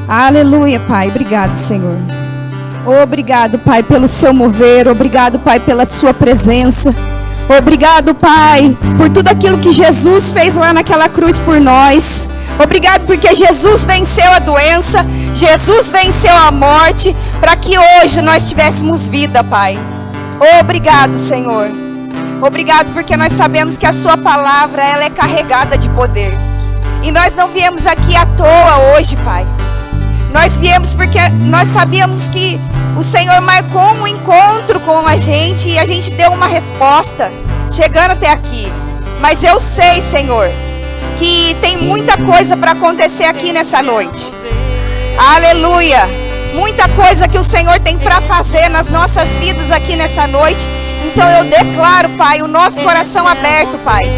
Aleluia, Pai. Obrigado, Senhor. Obrigado, Pai, pelo seu mover. Obrigado, Pai, pela sua presença. Obrigado, Pai, por tudo aquilo que Jesus fez lá naquela cruz por nós. Obrigado porque Jesus venceu a doença, Jesus venceu a morte, para que hoje nós tivéssemos vida, Pai. Obrigado, Senhor. Obrigado porque nós sabemos que a sua palavra, ela é carregada de poder. E nós não viemos aqui à toa hoje, Pai. Nós viemos porque nós sabíamos que o Senhor marcou um encontro com a gente e a gente deu uma resposta, chegando até aqui. Mas eu sei, Senhor, que tem muita coisa para acontecer aqui nessa noite. Aleluia! Muita coisa que o Senhor tem para fazer nas nossas vidas aqui nessa noite. Então eu declaro, Pai, o nosso coração aberto, Pai,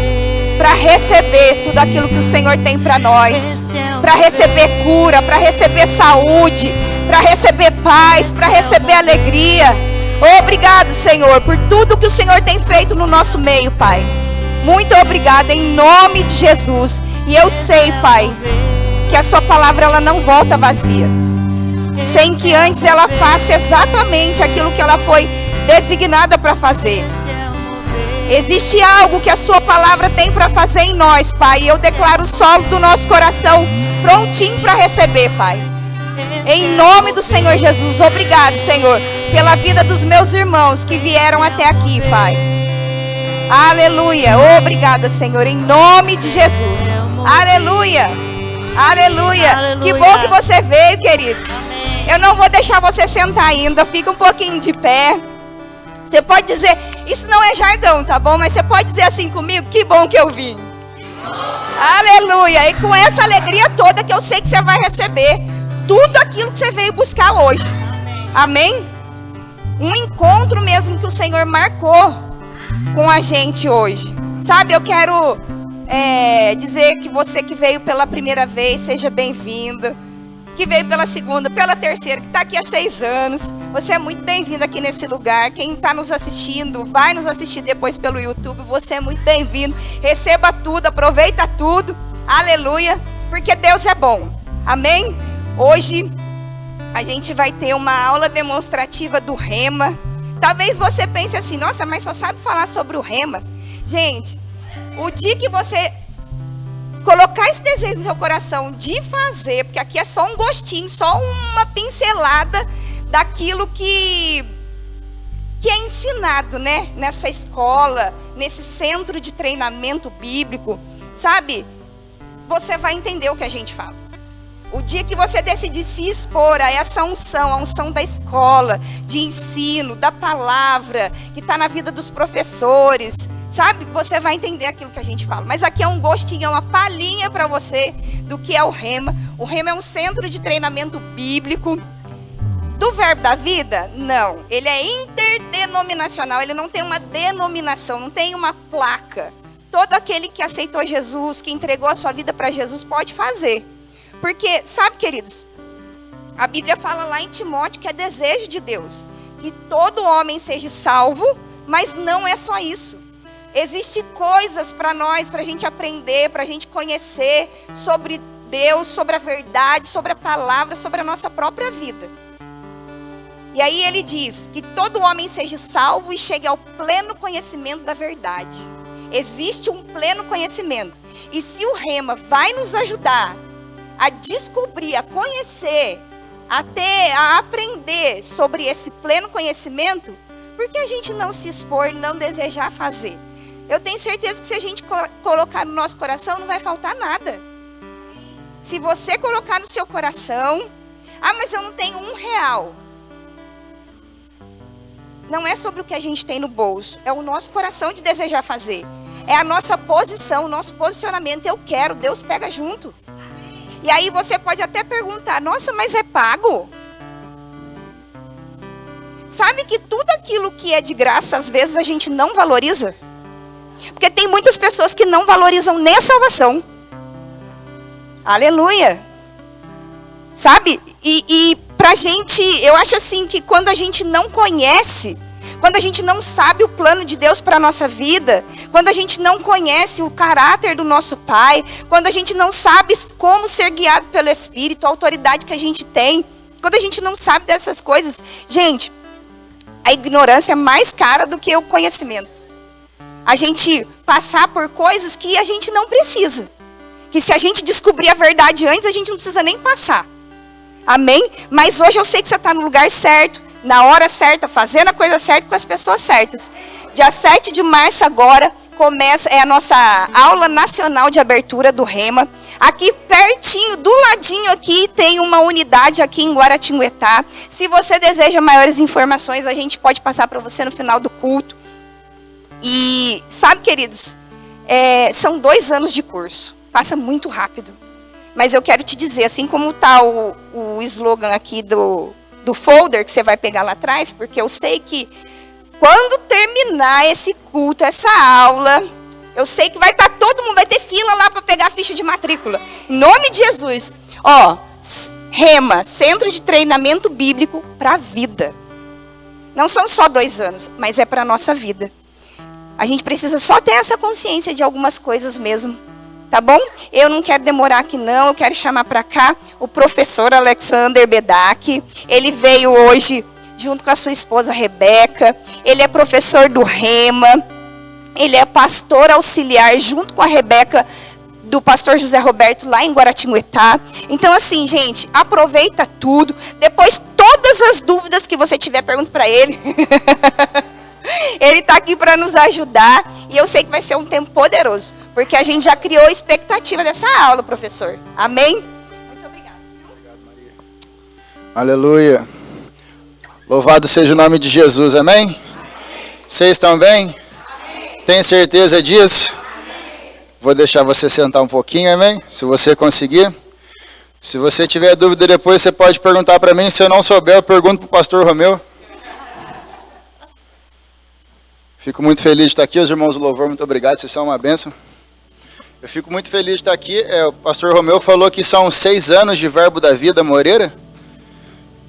para receber tudo aquilo que o Senhor tem para nós, para receber cura, para receber saúde, para receber paz, para receber alegria. Obrigado, Senhor, por tudo que o Senhor tem feito no nosso meio, Pai. Muito obrigada em nome de Jesus. E eu sei, Pai, que a sua palavra ela não volta vazia, sem que antes ela faça exatamente aquilo que ela foi designada para fazer. Existe algo que a sua palavra tem para fazer em nós, Pai. E eu declaro o solo do nosso coração prontinho para receber, Pai. Em nome do Senhor Jesus. Obrigado, Senhor, pela vida dos meus irmãos que vieram até aqui, Pai. Aleluia. Obrigada, Senhor, em nome de Jesus. Aleluia. Aleluia. Que bom que você veio, queridos. Eu não vou deixar você sentar ainda. Fica um pouquinho de pé. Você pode dizer, isso não é jargão, tá bom? Mas você pode dizer assim comigo, que bom que eu vim. Aleluia. E com essa alegria toda que eu sei que você vai receber tudo aquilo que você veio buscar hoje. Amém? Um encontro mesmo que o Senhor marcou com a gente hoje. Sabe, eu quero dizer que você que veio pela primeira vez, seja bem-vindo. Que veio pela segunda, pela terceira, que está aqui há 6 anos. Você é muito bem-vindo aqui nesse lugar. Quem está nos assistindo, vai nos assistir depois pelo YouTube. Você é muito bem-vindo. Receba tudo, aproveita tudo. Aleluia, porque Deus é bom. Amém? Hoje a gente vai ter uma aula demonstrativa do Rema. Talvez você pense assim, nossa, mas só sabe falar sobre o Rema. Gente, o dia que você colocar esse desejo no seu coração de fazer, porque aqui é só um gostinho, só uma pincelada daquilo que é ensinado, né? Nessa escola, nesse centro de treinamento bíblico, sabe? Você vai entender o que a gente fala. O dia que você decidir se expor a essa unção, a unção da escola, de ensino, da palavra, que está na vida dos professores, sabe? Você vai entender aquilo que a gente fala. Mas aqui é um gostinho, é uma palhinha para você do que é o Rema. O Rema é um centro de treinamento bíblico. Do Verbo da Vida? Não. Ele é interdenominacional, ele não tem uma denominação, não tem uma placa. Todo aquele que aceitou Jesus, que entregou a sua vida para Jesus, pode fazer. Porque, sabe, queridos, a Bíblia fala lá em Timóteo que é desejo de Deus que todo homem seja salvo, mas não é só isso. Existem coisas para nós, para a gente aprender, para a gente conhecer sobre Deus, sobre a verdade, sobre a palavra, sobre a nossa própria vida. E aí ele diz que todo homem seja salvo e chegue ao pleno conhecimento da verdade. Existe um pleno conhecimento. E se o Rema vai nos ajudar a descobrir, a conhecer, a aprender sobre esse pleno conhecimento, por que a gente não se expor, não desejar fazer? Eu tenho certeza que se a gente colocar no nosso coração, não vai faltar nada. Se você colocar no seu coração, mas eu não tenho R$1. Não é sobre o que a gente tem no bolso, é o nosso coração de desejar fazer. É a nossa posição, o nosso posicionamento. Eu quero, Deus pega junto. E aí você pode até perguntar, nossa, mas é pago? Sabe que tudo aquilo que é de graça, às vezes a gente não valoriza? Porque tem muitas pessoas que não valorizam nem a salvação. Aleluia. Sabe? E pra gente, eu acho assim que quando a gente não conhece, quando a gente não sabe o plano de Deus para a nossa vida, quando a gente não conhece o caráter do nosso Pai, quando a gente não sabe como ser guiado pelo Espírito, a autoridade que a gente tem, quando a gente não sabe dessas coisas, gente, a ignorância é mais cara do que o conhecimento. A gente passar por coisas que a gente não precisa. Que se a gente descobrir a verdade antes, a gente não precisa nem passar. Amém? Mas hoje eu sei que você está no lugar certo, na hora certa, fazendo a coisa certa com as pessoas certas. Dia 7 de março agora, é a nossa aula nacional de abertura do Rema. Aqui pertinho, do ladinho aqui, tem uma unidade aqui em Guaratinguetá. Se você deseja maiores informações, a gente pode passar para você no final do culto. E sabe, queridos, são 2 anos de curso. Passa muito rápido. Mas eu quero te dizer, assim como está o slogan aqui do folder que você vai pegar lá atrás, porque eu sei que quando terminar esse culto, essa aula, eu sei que vai estar todo mundo, vai ter fila lá para pegar a ficha de matrícula. Em nome de Jesus. Ó, Rema, Centro de Treinamento Bíblico para a Vida. Não são só 2 anos, mas é para a nossa vida. A gente precisa só ter essa consciência de algumas coisas mesmo. Tá bom? Eu não quero demorar aqui não, eu quero chamar para cá o professor Alexander Bedak. Ele veio hoje junto com a sua esposa Rebeca. Ele é professor do Rema. Ele é pastor auxiliar junto com a Rebeca do pastor José Roberto lá em Guaratinguetá. Então assim, gente, aproveita tudo. Depois todas as dúvidas que você tiver, pergunta para ele. Ele está aqui para nos ajudar e eu sei que vai ser um tempo poderoso, porque a gente já criou a expectativa dessa aula, professor. Amém? Muito obrigada. Obrigado, Maria. Aleluia. Louvado seja o nome de Jesus, amém? Amém. Vocês estão bem? Amém. Tem certeza disso? Amém. Vou deixar você sentar um pouquinho, amém? Se você conseguir. Se você tiver dúvida depois, você pode perguntar para mim. Se eu não souber, eu pergunto para o pastor Romeu. Fico muito feliz de estar aqui, os irmãos do louvor, muito obrigado, vocês são uma bênção. Eu fico muito feliz de estar aqui, o pastor Romeu falou que são 6 anos de Verbo da Vida Moreira,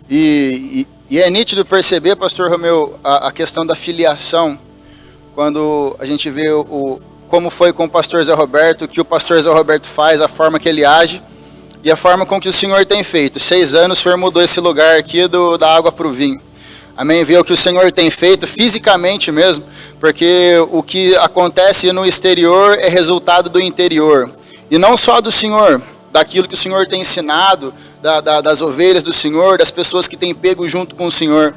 e é nítido perceber, pastor Romeu, a questão da filiação, quando a gente vê como foi com o pastor Zé Roberto, o que o pastor Zé Roberto faz, a forma que ele age, e a forma com que o Senhor tem feito. 6 anos o Senhor mudou esse lugar aqui da água para o vinho. Amém? Ver o que o Senhor tem feito fisicamente mesmo, porque o que acontece no exterior é resultado do interior. E não só do Senhor, daquilo que o Senhor tem ensinado, das ovelhas do Senhor, das pessoas que têm pego junto com o Senhor.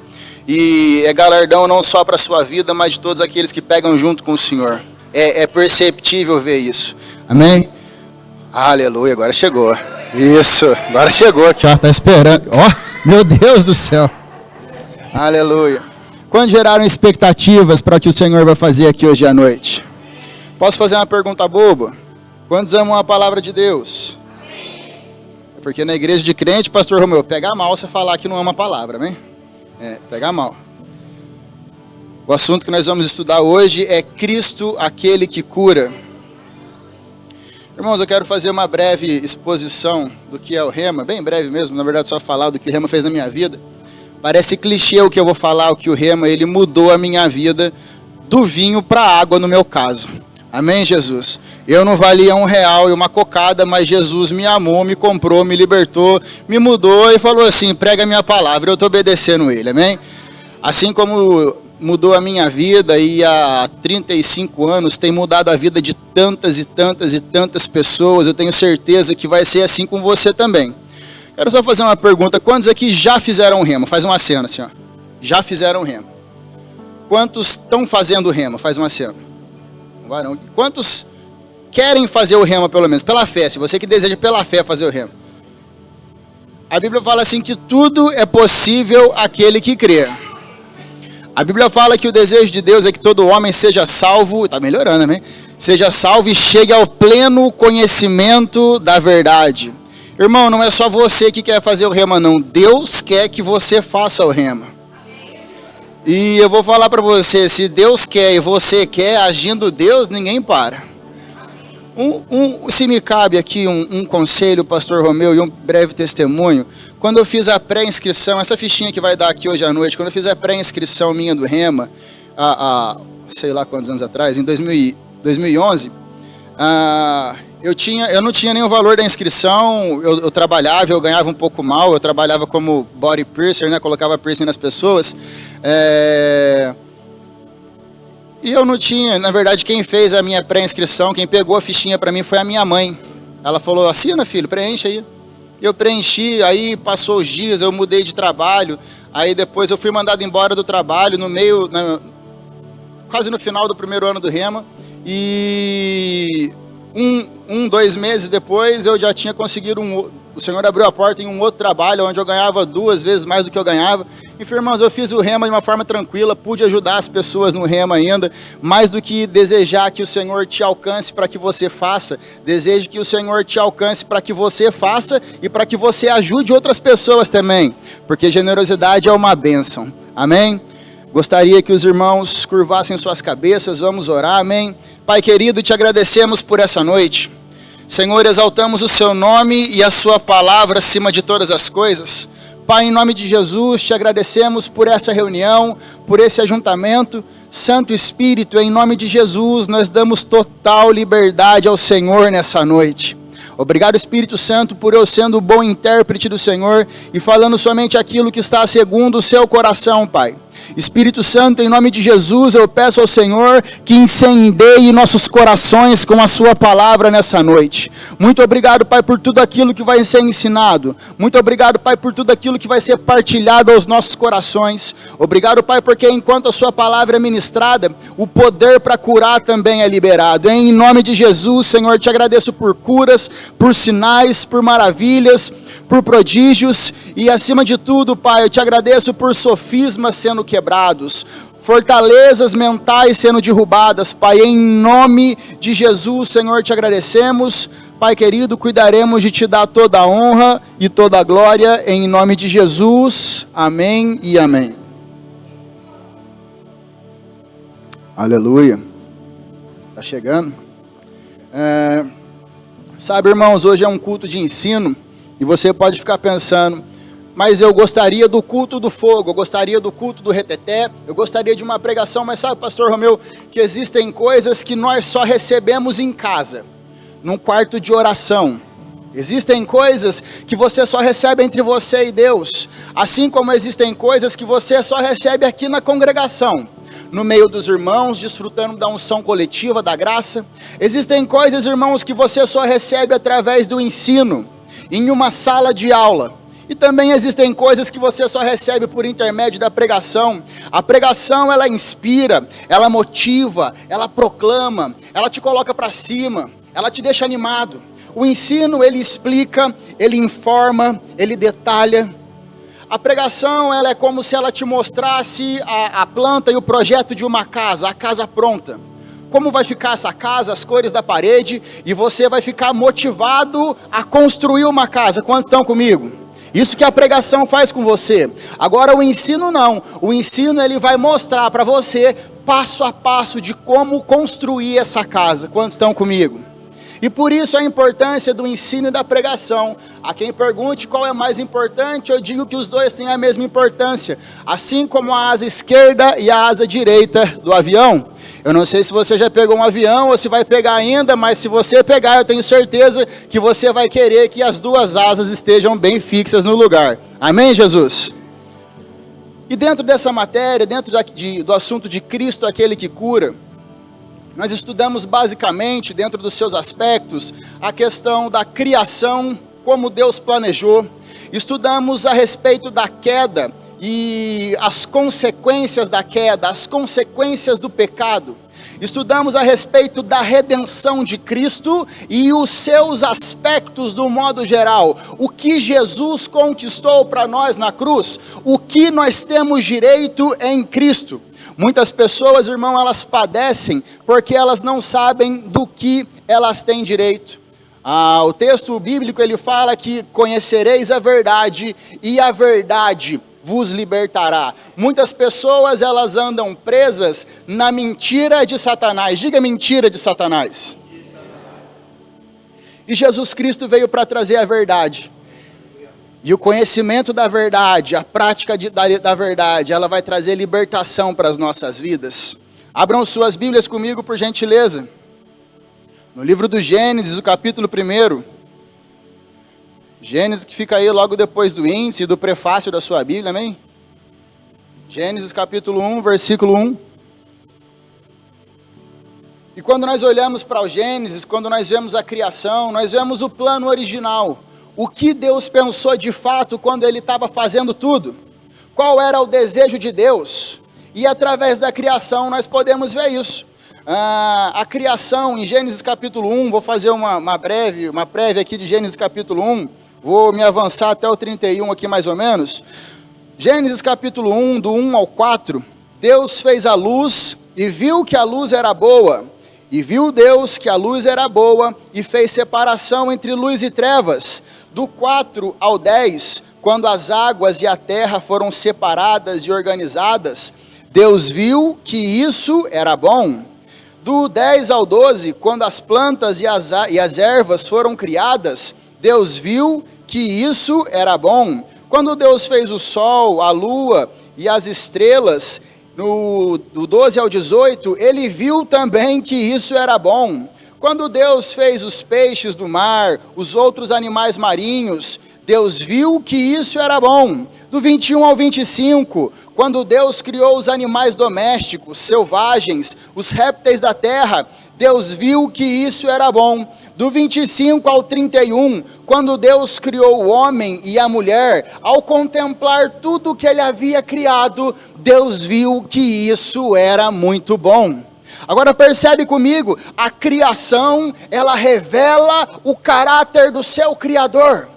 E é galardão não só para a sua vida, mas de todos aqueles que pegam junto com o Senhor. É perceptível ver isso. Amém? Aleluia, agora chegou. Isso, agora chegou aqui, ó, tá esperando. Ó, meu Deus do céu. Aleluia. Quando geraram expectativas para o que o Senhor vai fazer aqui hoje à noite? Posso fazer uma pergunta boba? Quantos amam a palavra de Deus? Porque na igreja de crente, pastor Romeu, pega mal você falar que não ama a palavra, amém? Pega mal. O assunto que nós vamos estudar hoje é Cristo, aquele que cura. Irmãos, eu quero fazer uma breve exposição do que é o Rema, bem breve mesmo, na verdade só falar do que o Rema fez na minha vida. Parece clichê o que eu vou falar, o que o Rema, ele mudou a minha vida do vinho para a água no meu caso. Amém, Jesus? Eu não valia R$1 e uma cocada, mas Jesus me amou, me comprou, me libertou, me mudou e falou assim, prega a minha palavra, eu estou obedecendo ele, amém? Assim como mudou a minha vida e há 35 anos tem mudado a vida de tantas e tantas e tantas pessoas, eu tenho certeza que vai ser assim com você também. Quero só fazer uma pergunta. Quantos aqui já fizeram rema? Faz uma cena assim, ó. Já fizeram rema. Quantos estão fazendo rema? Faz uma cena. Não vai não. Quantos querem fazer o rema pelo menos? Pela fé. Se você que deseja pela fé fazer o rema. A Bíblia fala assim que tudo é possível àquele que crê. A Bíblia fala que o desejo de Deus é que todo homem seja salvo. Está melhorando, né? Seja salvo e chegue ao pleno conhecimento da verdade. Irmão, não é só você que quer fazer o rema, não. Deus quer que você faça o rema. E eu vou falar para você, se Deus quer e você quer, agindo Deus, ninguém para. Se me cabe aqui um conselho, pastor Romeu, e um breve testemunho. Quando eu fiz a pré-inscrição, essa fichinha que vai dar aqui hoje à noite, quando eu fiz a pré-inscrição minha do rema, sei lá quantos anos atrás, em 2011, eu não tinha nenhum valor da inscrição, eu trabalhava, eu ganhava um pouco mal, eu trabalhava como body piercer, né, colocava piercing nas pessoas, e eu não tinha, na verdade, quem fez a minha pré-inscrição, quem pegou a fichinha para mim foi a minha mãe. Ela falou, assina, filho, preenche aí. Eu preenchi, aí passou os dias, eu mudei de trabalho, aí depois eu fui mandado embora do trabalho, quase no final do primeiro ano do Rema, e 2 meses depois eu já tinha conseguido o Senhor abriu a porta em um outro trabalho, onde eu ganhava 2 vezes mais do que eu ganhava. Enfim, irmãos, eu fiz o Rema de uma forma tranquila, pude ajudar as pessoas no Rema ainda, mais do que desejar que o Senhor te alcance para que você faça, deseje que o Senhor te alcance para que você faça e para que você ajude outras pessoas também, porque generosidade é uma bênção, amém? Gostaria que os irmãos curvassem suas cabeças, vamos orar, amém? Pai querido, te agradecemos por essa noite. Senhor, exaltamos o seu nome e a sua palavra acima de todas as coisas. Pai, em nome de Jesus, te agradecemos por essa reunião, por esse ajuntamento. Santo Espírito, em nome de Jesus, nós damos total liberdade ao Senhor nessa noite. Obrigado, Espírito Santo, por eu sendo o bom intérprete do Senhor e falando somente aquilo que está segundo o seu coração, Pai. Espírito Santo, em nome de Jesus, eu peço ao Senhor que incendeie nossos corações com a sua palavra nessa noite. Muito obrigado, Pai, por tudo aquilo que vai ser ensinado. Muito obrigado, Pai, por tudo aquilo que vai ser partilhado aos nossos corações. Obrigado, Pai, porque enquanto a sua palavra é ministrada, o poder para curar também é liberado. Em nome de Jesus, Senhor, te agradeço por curas, por sinais, por maravilhas, por prodígios e, acima de tudo, Pai, eu te agradeço por sofismas sendo quebrados, fortalezas mentais sendo derrubadas, Pai, em nome de Jesus, Senhor, te agradecemos. Pai querido, cuidaremos de te dar toda a honra e toda a glória, em nome de Jesus, amém e amém. Aleluia. Está chegando. Sabe, irmãos, hoje é um culto de ensino, e você pode ficar pensando, mas eu gostaria do culto do fogo, eu gostaria do culto do reteté, eu gostaria de uma pregação, mas sabe, pastor Romeu, que existem coisas que nós só recebemos em casa, num quarto de oração. Existem coisas que você só recebe entre você e Deus, assim como existem coisas que você só recebe aqui na congregação, no meio dos irmãos, desfrutando da unção coletiva, da graça. Existem coisas, irmãos, que você só recebe através do ensino, em uma sala de aula. E também existem coisas que você só recebe por intermédio da pregação. A pregação, ela inspira, ela motiva, ela proclama, ela te coloca para cima, ela te deixa animado. O ensino, ele explica, ele informa, ele detalha. A pregação, ela é como se ela te mostrasse a planta e o projeto de uma casa, a casa pronta. Como vai ficar essa casa, as cores da parede, e você vai ficar motivado a construir uma casa. Quantos estão comigo? Isso que a pregação faz com você. Agora o ensino não. O ensino ele vai mostrar para você passo a passo de como construir essa casa. Quantos estão comigo? E por isso a importância do ensino e da pregação. A quem pergunte qual é mais importante, eu digo que os dois têm a mesma importância. Assim como a asa esquerda e a asa direita do avião. Eu não sei se você já pegou um avião ou se vai pegar ainda, mas se você pegar, eu tenho certeza que você vai querer que as duas asas estejam bem fixas no lugar. Amém, Jesus? E dentro dessa matéria, dentro do assunto de Cristo, aquele que cura, nós estudamos basicamente, dentro dos seus aspectos, a questão da criação, como Deus planejou. Estudamos a respeito da queda e as consequências da queda, as consequências do pecado. Estudamos a respeito da redenção de Cristo e os seus aspectos do modo geral. O que Jesus conquistou para nós na cruz, o que nós temos direito em Cristo. Muitas pessoas, irmão, elas padecem porque elas não sabem do que elas têm direito. O texto bíblico ele fala que conhecereis a verdade e a verdade vos libertará. Muitas pessoas elas andam presas na mentira de Satanás. Diga mentira de Satanás. E Jesus Cristo veio para trazer a verdade. E o conhecimento da verdade, a prática da verdade, ela vai trazer libertação para as nossas vidas. Abram suas Bíblias comigo, por gentileza. No livro do Gênesis, o capítulo 1. Gênesis que fica aí logo depois do índice e do prefácio da sua Bíblia, amém? Gênesis capítulo 1, versículo 1. E quando nós olhamos para o Gênesis, quando nós vemos a criação, nós vemos o plano original. O que Deus pensou de fato quando Ele estava fazendo tudo? Qual era o desejo de Deus? E através da criação nós podemos ver isso. A criação em Gênesis capítulo 1, vou fazer uma prévia aqui de Gênesis capítulo 1, vou me avançar até o 31 aqui mais ou menos. Gênesis capítulo 1, do 1 ao 4, Deus fez a luz e viu que a luz era boa. E viu Deus que a luz era boa e fez separação entre luz e trevas. Do 4 ao 10, quando as águas e a terra foram separadas e organizadas, Deus viu que isso era bom. Do 10 ao 12, quando as plantas e as ervas foram criadas, Deus viu que isso era bom. Quando Deus fez o sol, a lua e as estrelas, do 12 ao 18, ele viu também que isso era bom. Quando Deus fez os peixes do mar, os outros animais marinhos, Deus viu que isso era bom. Do 21 ao 25, quando Deus criou os animais domésticos, selvagens, os répteis da terra, Deus viu que isso era bom. Do 25 ao 31, quando Deus criou o homem e a mulher, ao contemplar tudo que Ele havia criado, Deus viu que isso era muito bom. Agora percebe comigo, a criação, ela revela o caráter do seu Criador.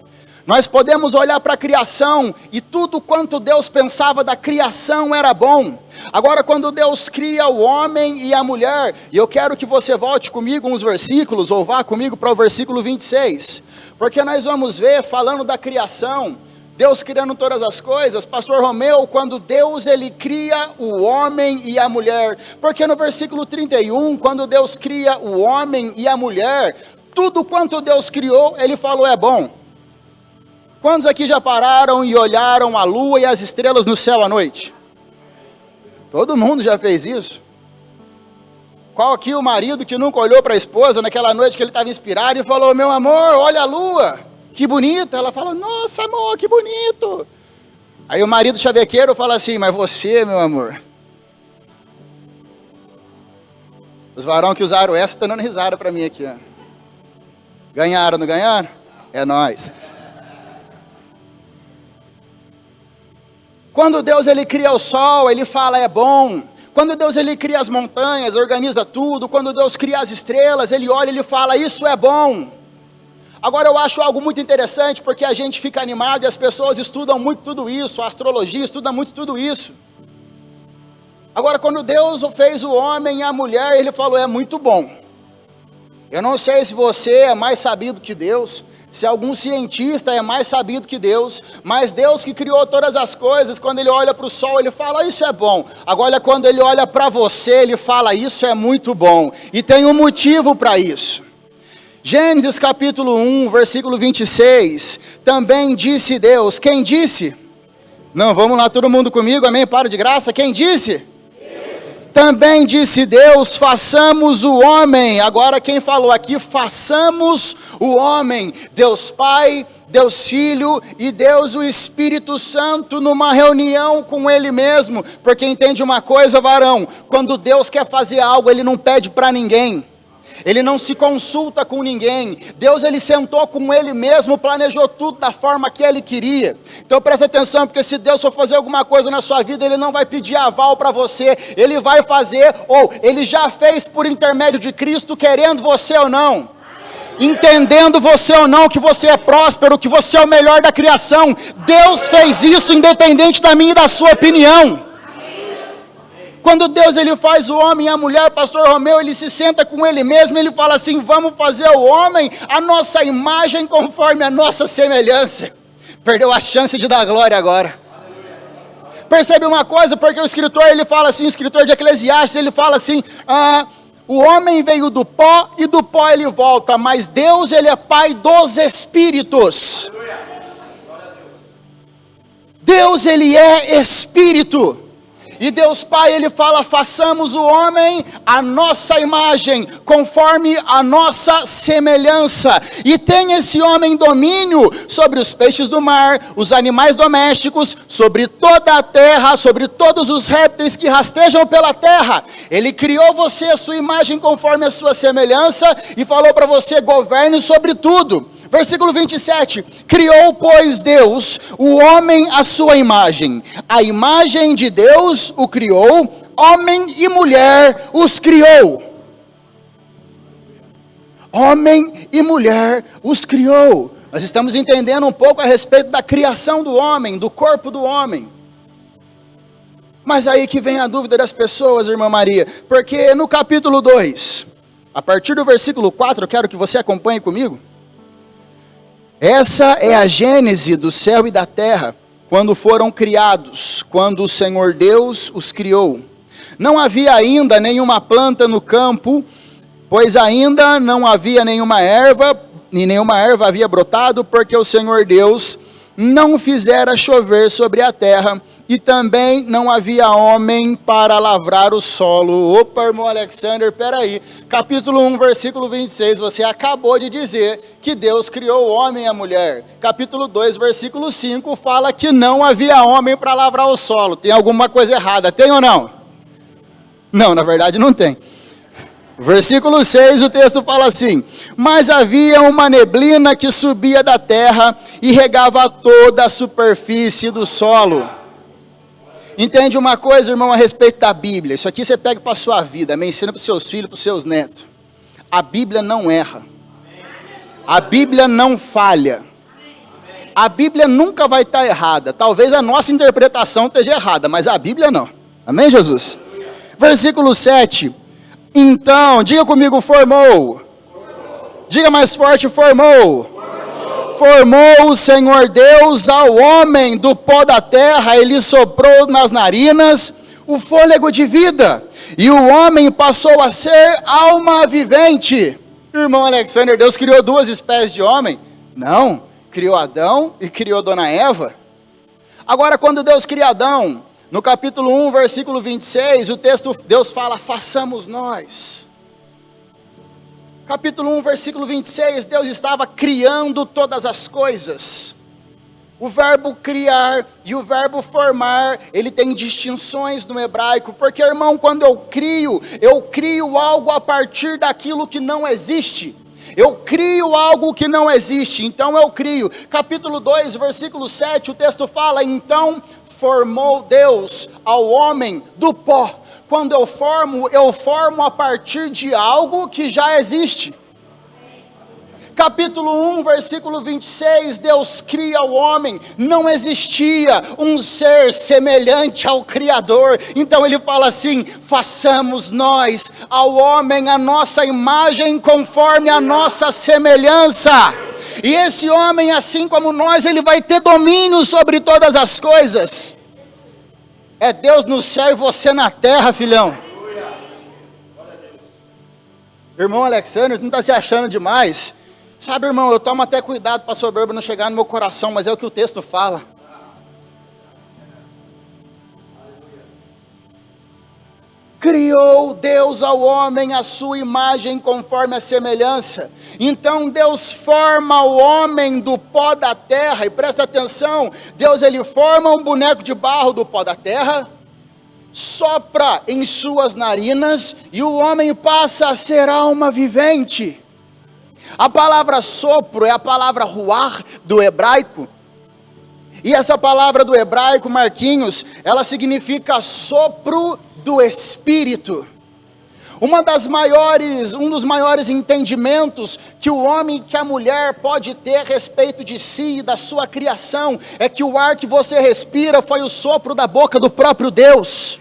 Nós podemos olhar para a criação e tudo quanto Deus pensava da criação era bom. Agora quando Deus cria o homem e a mulher, e eu quero que você volte comigo uns versículos, ou vá comigo para o versículo 26, porque nós vamos ver, falando da criação, Deus criando todas as coisas, pastor Romeu, quando Deus ele cria o homem e a mulher, porque no versículo 31, quando Deus cria o homem e a mulher, tudo quanto Deus criou, ele falou é bom. Quantos aqui já pararam e olharam a lua e as estrelas no céu à noite? Todo mundo já fez isso. Qual aqui o marido que nunca olhou para a esposa naquela noite que ele estava inspirado e falou, meu amor, olha a lua, que bonita. Ela fala, nossa amor, que bonito. Aí o marido chavequeiro fala assim, mas você, meu amor. Os varão que usaram essa estão dando risada para mim aqui. Ó. Ganharam, não ganharam? É nóis. Quando Deus ele cria o sol, ele fala é bom. Quando Deus ele cria as montanhas, organiza tudo. Quando Deus cria as estrelas, ele olha e ele fala isso é bom. Agora eu acho algo muito interessante, porque a gente fica animado e as pessoas estudam muito tudo isso, a astrologia estuda muito tudo isso. Agora quando Deus fez o homem e a mulher, ele falou é muito bom. Eu não sei se você é mais sabido que Deus, se algum cientista é mais sabido que Deus, mas Deus que criou todas as coisas, quando ele olha para o sol, ele fala, isso é bom. Agora quando ele olha para você, ele fala, isso é muito bom. E tem um motivo para isso. Gênesis capítulo 1, versículo 26, também disse Deus, quem disse? Não, vamos lá, todo mundo comigo, amém, para de graça, quem disse? Também disse Deus, façamos o homem. Agora quem falou aqui, façamos o homem. Deus Pai, Deus Filho e Deus o Espírito Santo numa reunião com Ele mesmo. Porque entende uma coisa, varão, quando Deus quer fazer algo, Ele não pede para ninguém. Ele não se consulta com ninguém. Deus ele sentou com Ele mesmo, planejou tudo da forma que Ele queria. Então presta atenção, porque se Deus for fazer alguma coisa na sua vida, Ele não vai pedir aval para você. Ele vai fazer, ou Ele já fez por intermédio de Cristo, querendo você ou não. Entendendo você ou não que você é próspero, que você é o melhor da criação. Deus fez isso independente da minha e da sua opinião. Quando Deus ele faz o homem e a mulher, pastor Romeu, ele se senta com ele mesmo, ele fala assim, vamos fazer o homem a nossa imagem conforme a nossa semelhança. Perdeu a chance de dar glória agora. Percebe uma coisa, porque o escritor ele fala assim, o escritor de Eclesiastes, ele fala assim, o homem veio do pó e do pó ele volta, mas Deus ele é pai dos espíritos. Deus, ele é espírito. E Deus Pai, ele fala, façamos o homem a nossa imagem, conforme a nossa semelhança. E tem esse homem domínio sobre os peixes do mar, os animais domésticos, sobre toda a terra, sobre todos os répteis que rastejam pela terra. Ele criou você a sua imagem conforme a sua semelhança e falou para você, governe sobre tudo. Versículo 27, criou, pois, Deus, o homem à sua imagem. A imagem de Deus o criou, homem e mulher os criou. Homem e mulher os criou. Nós estamos entendendo um pouco a respeito da criação do homem, do corpo do homem. Mas aí que vem a dúvida das pessoas, irmã Maria, porque no capítulo 2, a partir do versículo 4, eu quero que você acompanhe comigo. Essa é a gênese do céu e da terra, quando foram criados, quando o Senhor Deus os criou. Não havia ainda nenhuma planta no campo, pois ainda não havia nenhuma erva, e nenhuma erva havia brotado, porque o Senhor Deus não fizera chover sobre a terra, e também não havia homem para lavrar o solo. Opa, irmão Alexander, peraí. Capítulo 1, versículo 26, você acabou de dizer que Deus criou o homem e a mulher. Capítulo 2, versículo 5, fala que não havia homem para lavrar o solo. Tem alguma coisa errada, tem ou não? Não, na verdade não tem. Versículo 6, o texto fala assim, mas havia uma neblina que subia da terra e regava toda a superfície do solo. Entende uma coisa, irmão, a respeito da Bíblia? Isso aqui você pega para a sua vida, me ensina para os seus filhos, para os seus netos. A Bíblia não erra. A Bíblia não falha. A Bíblia nunca vai estar errada. Talvez a nossa interpretação esteja errada, mas a Bíblia não. Amém, Jesus? Versículo 7. Então, diga comigo, formou. Diga mais forte, formou. Formou o Senhor Deus ao homem do pó da terra, ele soprou nas narinas o fôlego de vida, e o homem passou a ser alma vivente. Irmão Alexander, Deus criou duas espécies de homem? Não, criou Adão e criou Dona Eva. Agora, quando Deus cria Adão, no capítulo 1, versículo 26, o texto, Deus fala, façamos nós. Capítulo 1, versículo 26, Deus estava criando todas as coisas. O verbo criar e o verbo formar, ele tem distinções no hebraico, porque, irmão, quando eu crio algo a partir daquilo que não existe. Eu crio algo que não existe, então eu crio. Capítulo 2, versículo 7, o texto fala, então formou Deus ao homem do pó. Quando eu formo a partir de algo que já existe. Capítulo 1, versículo 26, Deus cria o homem, não existia um ser semelhante ao Criador, então ele fala assim, façamos nós ao homem a nossa imagem conforme a nossa semelhança. E esse homem, assim como nós, ele vai ter domínio sobre todas as coisas. É Deus no céu e você na terra, filhão. Irmão Alexandre, você não está se achando demais? Sabe, irmão, eu tomo até cuidado para a soberba não chegar no meu coração, mas é o que o texto fala. Criou Deus ao homem a sua imagem conforme a semelhança. Então Deus forma o homem do pó da terra. E presta atenção, Deus ele forma um boneco de barro do pó da terra, sopra em suas narinas e o homem passa a ser alma vivente. A palavra sopro é a palavra ruar do hebraico. E essa palavra do hebraico, Marquinhos, ela significa sopro do Espírito. Um dos maiores entendimentos que o homem e que a mulher pode ter a respeito de si e da sua criação, é que o ar que você respira foi o sopro da boca do próprio Deus.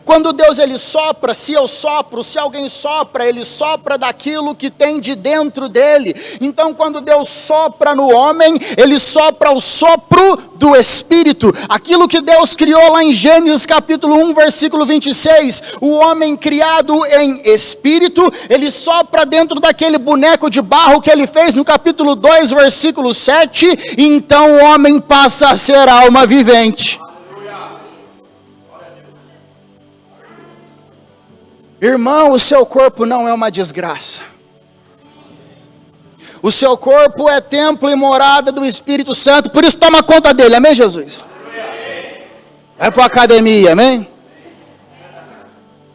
Quando Deus ele sopra, se eu sopro, se alguém sopra, ele sopra daquilo que tem de dentro dele. Então quando Deus sopra no homem, ele sopra o sopro do Espírito. Aquilo que Deus criou lá em Gênesis capítulo 1, versículo 26, o homem criado em Espírito, ele sopra dentro daquele boneco de barro que ele fez no capítulo 2, versículo 7, e então o homem passa a ser alma vivente. Irmão, o seu corpo não é uma desgraça. O seu corpo é templo e morada do Espírito Santo, por isso toma conta dele, amém, Jesus? Vai para a academia, amém?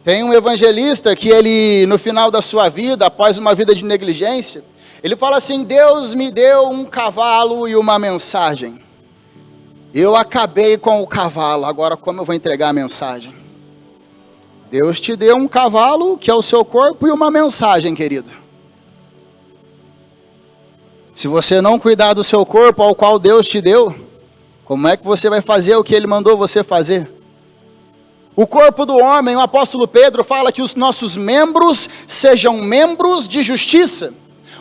Tem um evangelista que ele, no final da sua vida, após uma vida de negligência, ele fala assim: Deus me deu um cavalo e uma mensagem. Eu acabei com o cavalo, agora como eu vou entregar a mensagem? Deus te deu um cavalo, que é o seu corpo, e uma mensagem, querido. Se você não cuidar do seu corpo, ao qual Deus te deu, como é que você vai fazer o que Ele mandou você fazer? O corpo do homem, o apóstolo Pedro fala que os nossos membros sejam membros de justiça.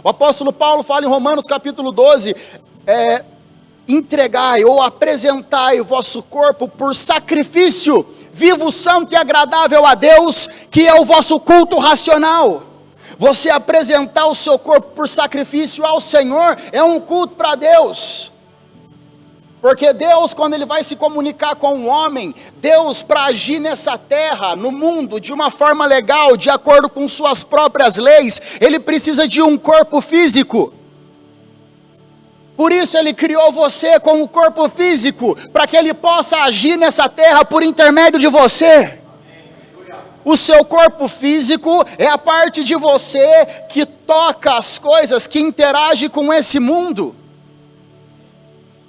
O apóstolo Paulo fala em Romanos capítulo 12, entregai ou apresentai o vosso corpo por sacrifício vivo, santo e agradável a Deus, que é o vosso culto racional. Você apresentar o seu corpo por sacrifício ao Senhor é um culto para Deus. Porque Deus, quando Ele vai se comunicar com o homem, Deus, para agir nessa terra, no mundo, de uma forma legal, de acordo com suas próprias leis, Ele precisa de um corpo físico. Por isso Ele criou você com o corpo físico, para que Ele possa agir nessa terra por intermédio de você. O seu corpo físico é a parte de você que toca as coisas, que interage com esse mundo.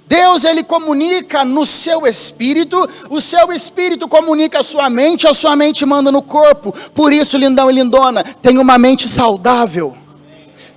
Deus, Ele comunica no seu espírito, o seu espírito comunica a sua mente manda no corpo. Por isso, lindão e lindona, tenha uma mente saudável.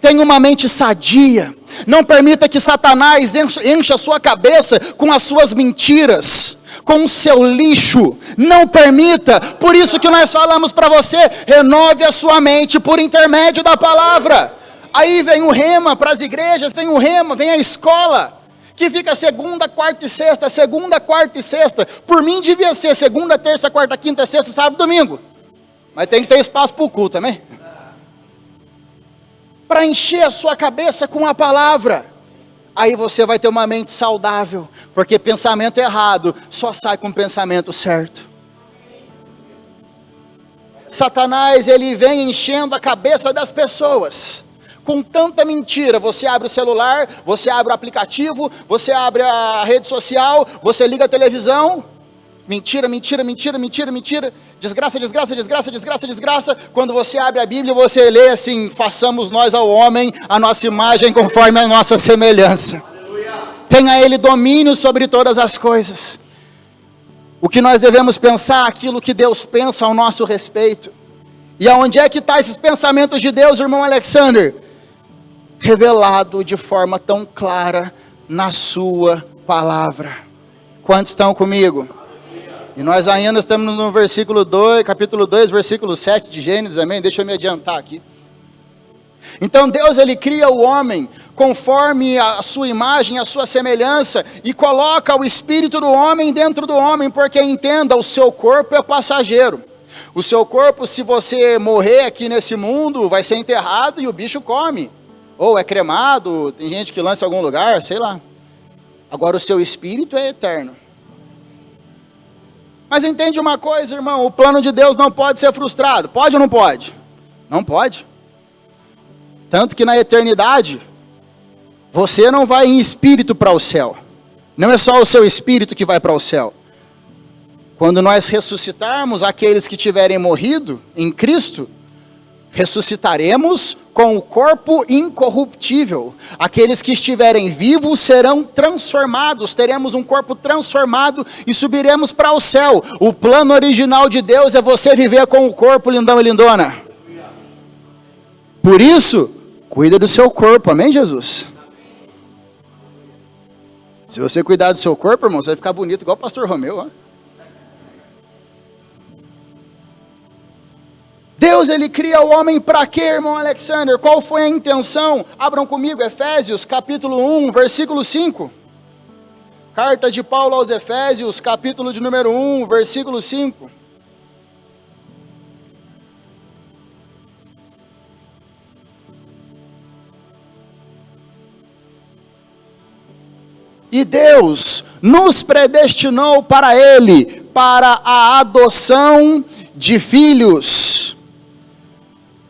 Tenha uma mente sadia. Não permita que Satanás encha a sua cabeça com as suas mentiras, com o seu lixo. Não permita. Por isso que nós falamos para você, renove a sua mente por intermédio da palavra. Aí vem o rema para as igrejas, vem o rema, vem a escola, que fica segunda, quarta e sexta, segunda, quarta e sexta. Por mim devia ser segunda, terça, quarta, quinta, sexta, sábado e domingo. Mas tem que ter espaço para o culto, amém? Para encher a sua cabeça com a palavra. Aí você vai ter uma mente saudável, porque pensamento errado só sai com pensamento certo. Satanás, ele vem enchendo a cabeça das pessoas com tanta mentira. Você abre o celular, você abre o aplicativo, você abre a rede social, você liga a televisão. Mentira, mentira, mentira, mentira, mentira. Desgraça, desgraça, desgraça, desgraça, desgraça. Quando você abre a Bíblia, você lê assim: façamos nós ao homem a nossa imagem conforme a nossa semelhança. Aleluia. Tenha Ele domínio sobre todas as coisas. O que nós devemos pensar, aquilo que Deus pensa ao nosso respeito. E aonde é que estão esses pensamentos de Deus, irmão Alexander? Revelado de forma tão clara na sua palavra. Quantos estão comigo? E nós ainda estamos no versículo 2, capítulo 2, versículo 7 de Gênesis, amém? Deixa eu me adiantar aqui. Então Deus, Ele cria o homem conforme a sua imagem, a sua semelhança, e coloca o espírito do homem dentro do homem, porque entenda, o seu corpo é passageiro. O seu corpo, se você morrer aqui nesse mundo, vai ser enterrado e o bicho come. Ou é cremado, tem gente que lança em algum lugar, sei lá. Agora o seu espírito é eterno. Mas entende uma coisa, irmão, o plano de Deus não pode ser frustrado. Pode ou não pode? Não pode. Tanto que na eternidade, você não vai em espírito para o céu. Não é só o seu espírito que vai para o céu. Quando nós ressuscitarmos aqueles que tiverem morrido em Cristo, ressuscitaremos com o corpo incorruptível. Aqueles que estiverem vivos serão transformados, teremos um corpo transformado e subiremos para o céu. O plano original de Deus é você viver com o corpo, lindão e lindona. Por isso, cuida do seu corpo, amém, Jesus? Se você cuidar do seu corpo, irmão, você vai ficar bonito igual o pastor Romeu, ó. Deus, ele cria o homem para quê, irmão Alexander? Qual foi a intenção? Abram comigo, Efésios, capítulo 1, versículo 5. Carta de Paulo aos Efésios, capítulo de número 1, versículo 5. E Deus nos predestinou para Ele, para a adoção de filhos,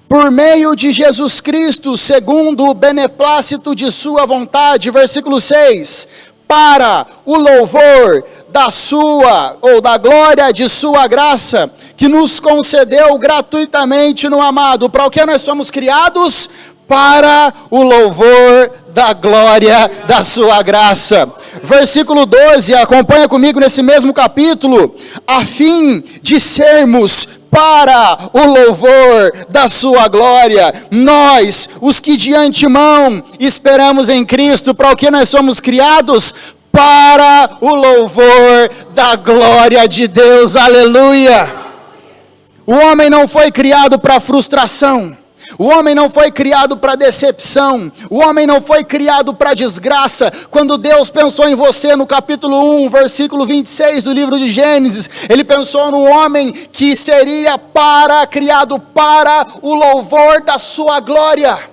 por meio de Jesus Cristo, segundo o beneplácito de sua vontade, versículo 6, para o louvor da sua, ou da glória de sua graça, que nos concedeu gratuitamente no amado. Para o que nós somos criados? Para o louvor da glória da sua graça. Versículo 12, acompanha comigo nesse mesmo capítulo, a fim de sermos para o louvor da sua glória, nós, os que de antemão esperamos em Cristo, para o que nós somos criados? Para o louvor da glória de Deus, aleluia. O homem não foi criado para frustração, o homem não foi criado para decepção, o homem não foi criado para desgraça. Quando Deus pensou em você no capítulo 1, versículo 26 do livro de Gênesis, Ele pensou no homem que seria criado para o louvor da sua glória.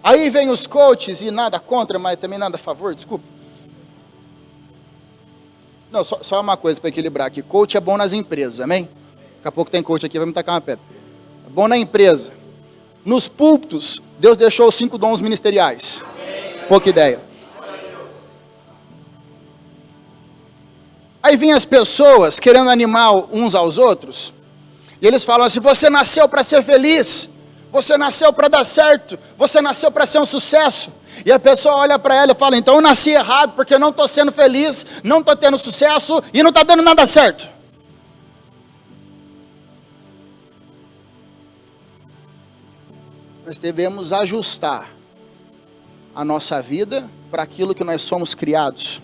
Aí vem os coaches, e nada contra, mas também nada a favor, desculpa. Não, só uma coisa para equilibrar aqui, coach é bom nas empresas, amém? Daqui a pouco tem coach aqui, vai me tacar uma pedra. Bom na empresa. Nos púlpitos, Deus deixou os 5 dons ministeriais. Amém. Pouca ideia. Aí vêm as pessoas querendo animar uns aos outros. E eles falam assim, você nasceu para ser feliz. Você nasceu para dar certo. Você nasceu para ser um sucesso. E a pessoa olha para ela e fala, então eu nasci errado porque eu não estou sendo feliz, não estou tendo sucesso e não está dando nada certo. Nós devemos ajustar a nossa vida para aquilo que nós somos criados.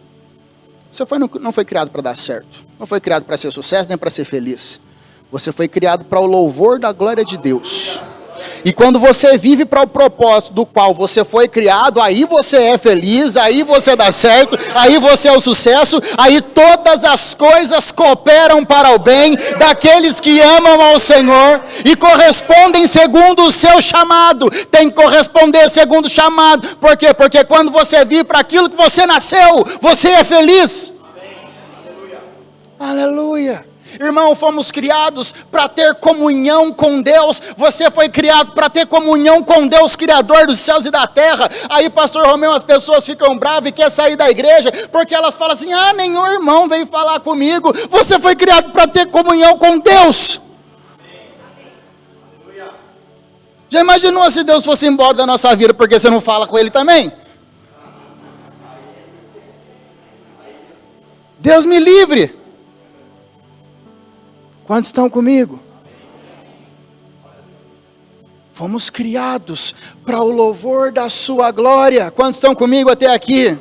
Você não foi criado para dar certo, não foi criado para ser sucesso, nem para ser feliz. Você foi criado para o louvor da glória de Deus. E quando você vive para o propósito do qual você foi criado, aí você é feliz, aí você dá certo, aí você é o sucesso, aí todas as coisas cooperam para o bem daqueles que amam ao Senhor e correspondem segundo o seu chamado. Tem que corresponder segundo o chamado. Por quê? Porque quando você vive para aquilo que você nasceu, você é feliz. Amém. Aleluia. Irmão, fomos criados para ter comunhão com Deus. Você foi criado para ter comunhão com Deus, Criador dos céus e da terra. Aí, pastor Romeu, as pessoas ficam bravas e querem sair da igreja, porque elas falam assim, nenhum irmão veio falar comigo. Você foi criado para ter comunhão com Deus. Já imaginou se Deus fosse embora da nossa vida, porque você não fala com Ele também? Deus me livre. Quantos estão comigo? Fomos criados para o louvor da sua glória. Quantos estão comigo até aqui?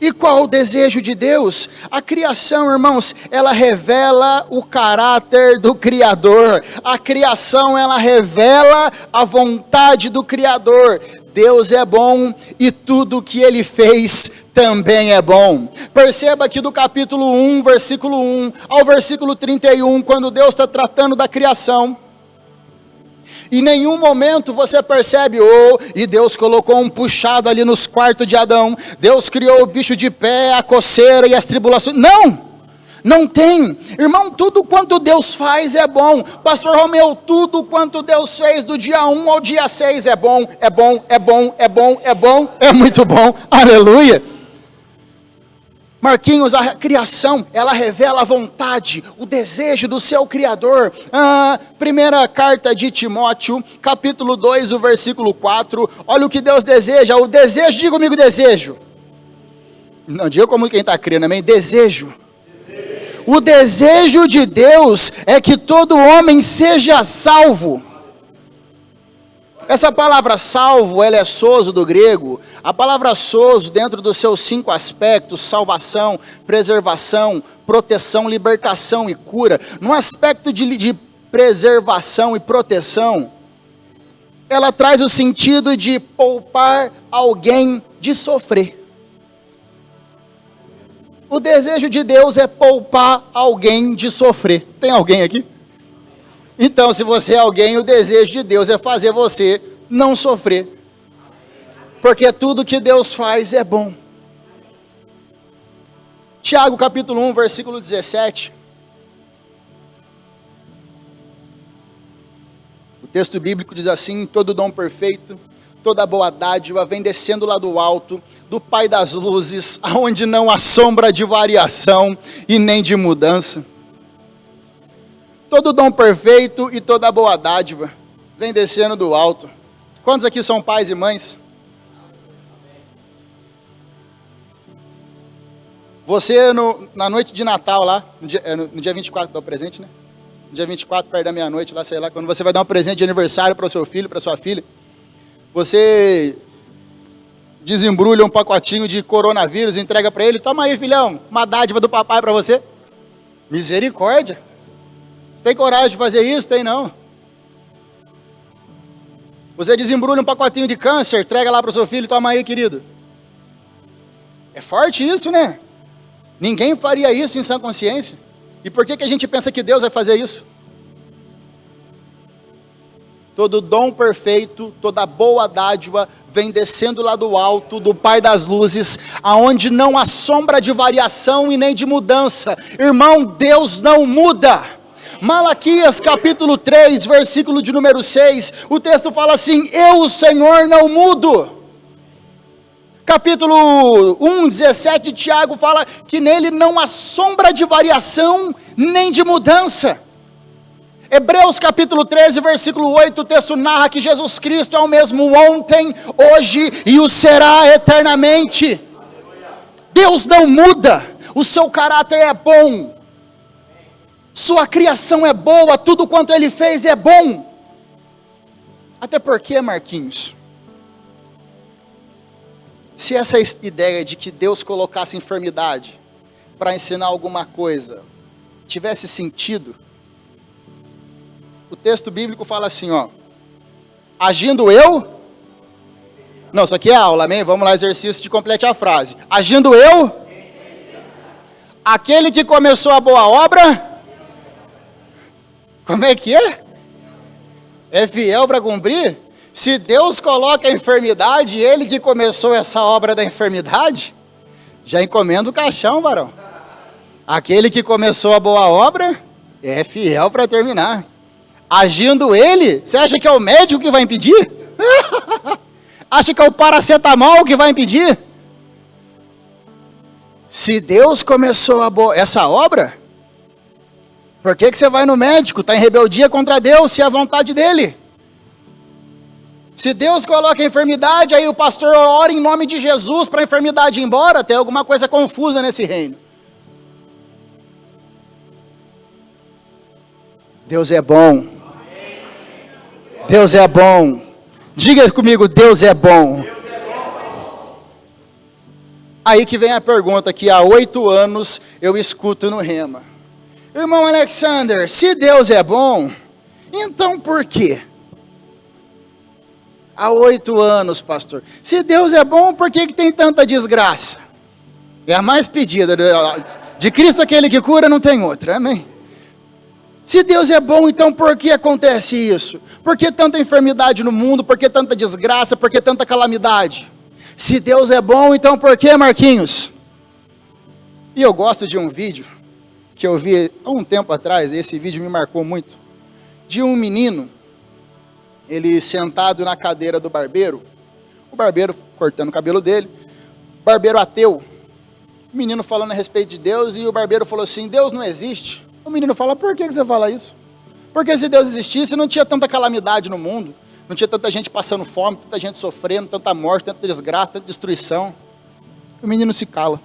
E qual o desejo de Deus? A criação, irmãos, ela revela o caráter do Criador. A criação, ela revela a vontade do Criador. Deus é bom e tudo que Ele fez também é bom. Perceba que do capítulo 1, versículo 1 ao versículo 31, quando Deus está tratando da criação, em nenhum momento você percebe, e Deus colocou um puxado ali nos quartos de Adão, Deus criou o bicho de pé, a coceira e as tribulações. Não tem. Irmão, tudo quanto Deus faz é bom. Pastor Romeu, tudo quanto Deus fez do dia 1 ao dia 6 é bom, é bom, é bom, é bom, é bom, é muito bom. Aleluia. Marquinhos, a criação, ela revela a vontade, o desejo do seu Criador. Primeira carta de Timóteo, capítulo 2, o versículo 4. Olha o que Deus deseja. O desejo, diga comigo, desejo. Não, diga como quem está crendo, amém? Desejo. O desejo de Deus é que todo homem seja salvo. Essa palavra salvo, ela é sozo do grego. A palavra sozo, dentro dos seus 5 aspectos, salvação, preservação, proteção, libertação e cura. No aspecto de preservação e proteção, ela traz o sentido de poupar alguém de sofrer. O desejo de Deus é poupar alguém de sofrer. Tem alguém aqui? Então, se você é alguém, o desejo de Deus é fazer você não sofrer. Porque tudo que Deus faz é bom. Tiago capítulo 1, versículo 17. O texto bíblico diz assim: todo dom perfeito, toda boa dádiva vem descendo lá do alto, do Pai das luzes, aonde não há sombra de variação e nem de mudança. Todo dom perfeito e toda boa dádiva vem descendo do alto. Quantos aqui são pais e mães? Você, na noite de Natal lá, no dia 24, dá o presente, né? No dia 24, perto da meia-noite, lá, sei lá, quando você vai dar um presente de aniversário para o seu filho, para sua filha, você desembrulha um pacotinho de coronavírus, entrega para ele: toma aí, filhão, uma dádiva do papai para você. Misericórdia. Tem coragem de fazer isso? Tem não. Você desembrulha um pacotinho de câncer, entrega lá para o seu filho: toma aí, querido. É forte isso, né? Ninguém faria isso em sã consciência. E por que a gente pensa que Deus vai fazer isso? Todo dom perfeito, toda boa dádiva vem descendo lá do alto, do Pai das luzes, aonde não há sombra de variação e nem de mudança. Irmão, Deus não muda. Malaquias capítulo 3, versículo de número 6, o texto fala assim: eu, o Senhor, não mudo. Capítulo 1, 17, Tiago fala que nele não há sombra de variação, nem de mudança. Hebreus capítulo 13, versículo 8, o texto narra que Jesus Cristo é o mesmo ontem, hoje e o será eternamente. Deus não muda, o seu caráter é bom. Sua criação é boa, tudo quanto Ele fez é bom. Até porque, Marquinhos, se essa ideia de que Deus colocasse enfermidade para ensinar alguma coisa tivesse sentido, o texto bíblico fala assim, ó: agindo eu... Não, isso aqui é aula, amém? Vamos lá, exercício de complete a frase. Agindo eu, aquele que começou a boa obra... Como é que é? É fiel para cumprir? Se Deus coloca a enfermidade, Ele que começou essa obra da enfermidade, já encomenda o caixão, varão. Aquele que começou a boa obra, é fiel para terminar. Agindo Ele, você acha que é o médico que vai impedir? Acha que é o paracetamol que vai impedir? Se Deus começou essa obra... Por que você vai no médico? Está em rebeldia contra Deus, se é a vontade dele. Se Deus coloca a enfermidade, aí o pastor ora em nome de Jesus para a enfermidade ir embora, tem alguma coisa confusa nesse reino. Deus é bom. Deus é bom. Diga comigo: Deus é bom. Aí que vem a pergunta que há 8 anos eu escuto no Rema. Irmão Alexander, se Deus é bom, então por quê? Há 8 anos, pastor. Se Deus é bom, por que tem tanta desgraça? É a mais pedida. De Cristo aquele que cura, não tem outra. Amém? Se Deus é bom, então por que acontece isso? Por que tanta enfermidade no mundo? Por que tanta desgraça? Por que tanta calamidade? Se Deus é bom, então por que, Marquinhos? E eu gosto de um vídeo que eu vi há um tempo atrás, esse vídeo me marcou muito, de um menino, ele sentado na cadeira do barbeiro, o barbeiro cortando o cabelo dele, barbeiro ateu, o menino falando a respeito de Deus, e o barbeiro falou assim: Deus não existe. O menino fala: por que você fala isso? Porque se Deus existisse, não tinha tanta calamidade no mundo, não tinha tanta gente passando fome, tanta gente sofrendo, tanta morte, tanta desgraça, tanta destruição. O menino se cala.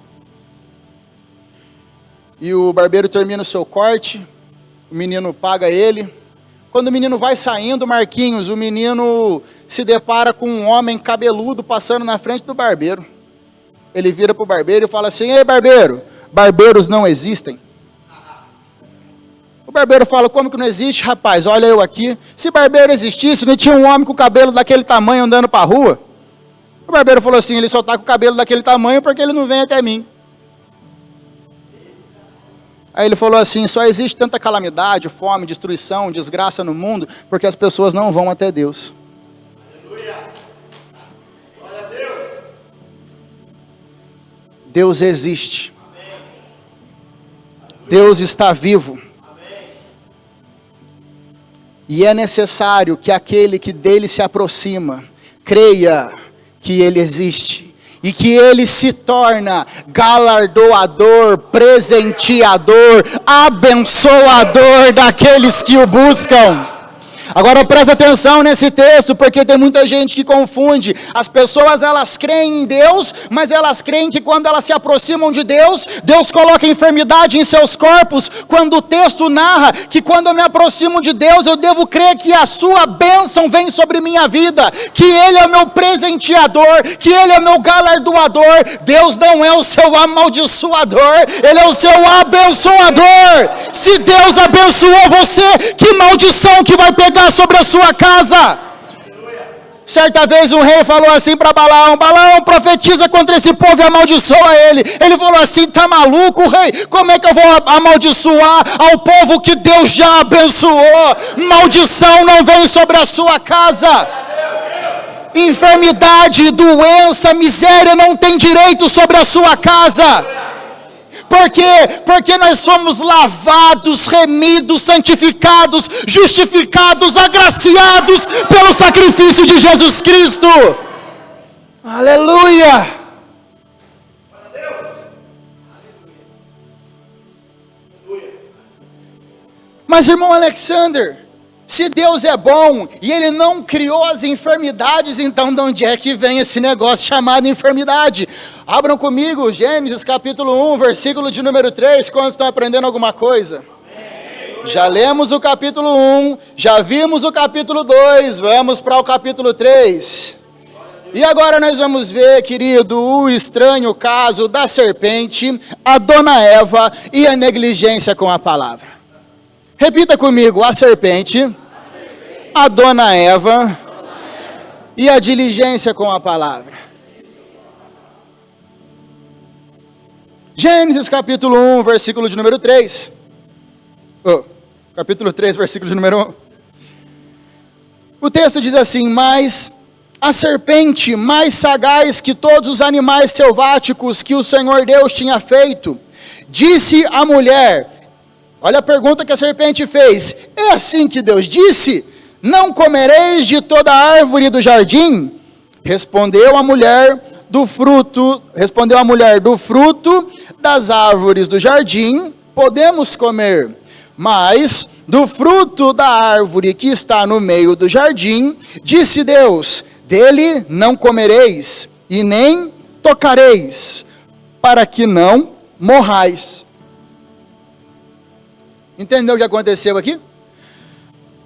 E o barbeiro termina o seu corte, o menino paga ele. Quando o menino vai saindo, Marquinhos, o menino se depara com um homem cabeludo passando na frente do barbeiro. Ele vira para o barbeiro e fala assim: ei, barbeiro, barbeiros não existem. O barbeiro fala: como que não existe, rapaz? Olha eu aqui. Se barbeiro existisse, não tinha um homem com o cabelo daquele tamanho andando para a rua? O barbeiro falou assim: ele só está com o cabelo daquele tamanho porque ele não vem até mim. Aí ele falou assim: só existe tanta calamidade, fome, destruição, desgraça no mundo, porque as pessoas não vão até Deus. Aleluia. Glória a Deus. Deus existe. Amém. Deus está vivo. Amém. E é necessário que aquele que dele se aproxima, creia que ele existe. E que ele se torna galardoador, presenteador, abençoador daqueles que o buscam. Agora presta atenção nesse texto, porque tem muita gente que confunde. As pessoas, elas creem em Deus, mas elas creem que quando elas se aproximam de Deus, Deus coloca enfermidade em seus corpos, quando o texto narra que quando eu me aproximo de Deus, eu devo crer que a sua bênção vem sobre minha vida, que Ele é o meu presenteador, que Ele é o meu galardoador. Deus não é o seu amaldiçoador, Ele é o seu abençoador. Se Deus abençoou você, que maldição que vai pegar sobre a sua casa? Certa vez um rei falou assim para Balaão: Balaão, profetiza contra esse povo e amaldiçoa ele. Ele falou assim: tá maluco, rei? Como é que eu vou amaldiçoar ao povo que Deus já abençoou? Maldição não vem sobre a sua casa. Enfermidade, doença, miséria não tem direito sobre a sua casa. Por quê? Porque nós somos lavados, remidos, santificados, justificados, agraciados pelo sacrifício de Jesus Cristo. Aleluia! Mas, irmão Alexander, se Deus é bom e Ele não criou as enfermidades, então de onde é que vem esse negócio chamado enfermidade? Abram comigo Gênesis capítulo 1, versículo de número 3, quando estão aprendendo alguma coisa. Já lemos o capítulo 1, já vimos o capítulo 2, vamos para o capítulo 3. E agora nós vamos ver, querido, o estranho caso da serpente, a dona Eva e a negligência com a palavra. Repita comigo: a serpente, a dona Eva e a diligência com a palavra. Gênesis capítulo 1, versículo de número 3. Capítulo 3, versículo de número 1. O texto diz assim: mas a serpente, mais sagaz que todos os animais selváticos que o Senhor Deus tinha feito, disse à mulher... Olha a pergunta que a serpente fez: é assim que Deus disse? Não comereis de toda árvore do jardim? Respondeu a mulher: do fruto das árvores do jardim podemos comer, mas do fruto da árvore que está no meio do jardim, disse Deus: dele não comereis e nem tocareis, para que não morrais. Entendeu o que aconteceu aqui?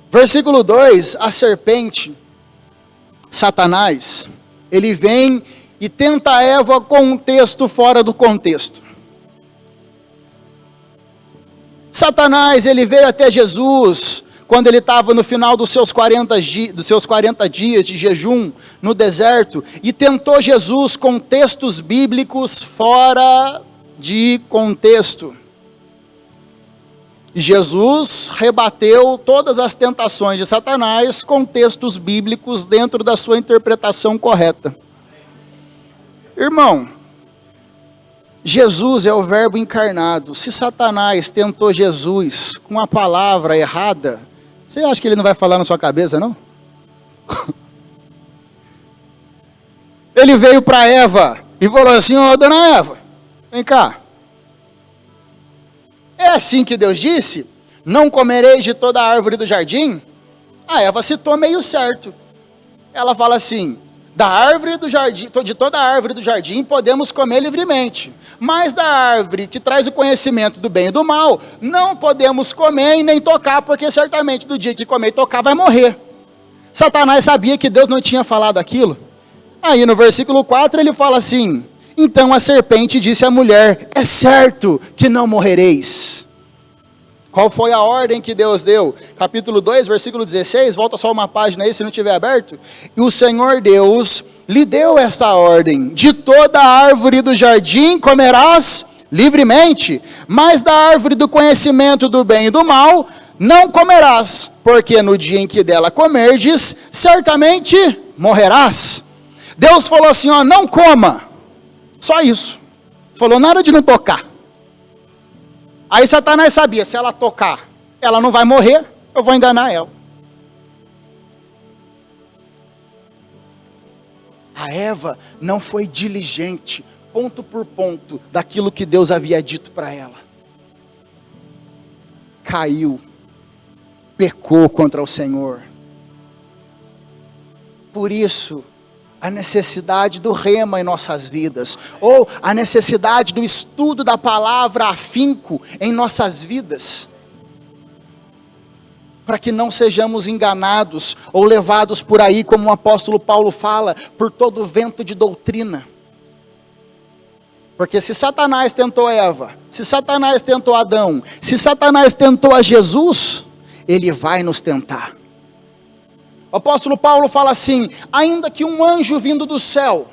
Versículo 2, a serpente, Satanás, ele vem e tenta Eva com um texto fora do contexto. Satanás, ele veio até Jesus, quando ele estava no final dos seus 40 dias de jejum no deserto, e tentou Jesus com textos bíblicos fora de contexto. Jesus rebateu todas as tentações de Satanás com textos bíblicos dentro da sua interpretação correta. Irmão, Jesus é o verbo encarnado. Se Satanás tentou Jesus com a palavra errada, você acha que ele não vai falar na sua cabeça, não? Ele veio para Eva e falou assim: ó, dona Eva, vem cá. É assim que Deus disse? Não comereis de toda a árvore do jardim? A Eva citou meio certo. Ela fala assim: da árvore do jardim, de toda a árvore do jardim podemos comer livremente, mas da árvore que traz o conhecimento do bem e do mal, não podemos comer e nem tocar, porque certamente do dia que comer e tocar vai morrer. Satanás sabia que Deus não tinha falado aquilo. Aí no versículo 4 ele fala assim: então a serpente disse à mulher: é certo que não morrereis. Qual foi a ordem que Deus deu? Capítulo 2, versículo 16, volta só uma página aí se não tiver aberto. E o Senhor Deus lhe deu esta ordem: de toda a árvore do jardim comerás livremente, mas da árvore do conhecimento do bem e do mal não comerás, porque no dia em que dela comerdes, certamente morrerás. Deus falou assim, ó, não coma, só isso. Falou nada de não tocar. Aí Satanás sabia, se ela tocar, ela não vai morrer, eu vou enganar ela. A Eva não foi diligente, ponto por ponto, daquilo que Deus havia dito para ela. Caiu, pecou contra o Senhor. Por isso, a necessidade do rema em nossas vidas, ou a necessidade do estudo da palavra afinco em nossas vidas, para que não sejamos enganados ou levados por aí, como o apóstolo Paulo fala, por todo vento de doutrina. Porque se Satanás tentou Eva, se Satanás tentou Adão, se Satanás tentou a Jesus, ele vai nos tentar. O apóstolo Paulo fala assim: ainda que um anjo vindo do céu,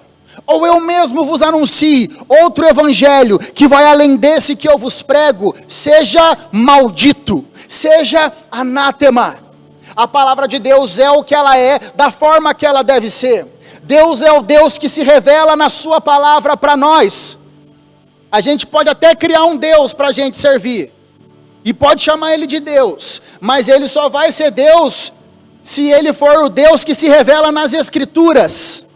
ou eu mesmo vos anuncie outro evangelho, que vai além desse que eu vos prego, seja maldito, seja anátema. A palavra de Deus é o que ela é, da forma que ela deve ser. Deus é o Deus que se revela na sua palavra para nós. A gente pode até criar um Deus para a gente servir, e pode chamar ele de Deus, mas ele só vai ser Deus se ele for o Deus que se revela nas Escrituras.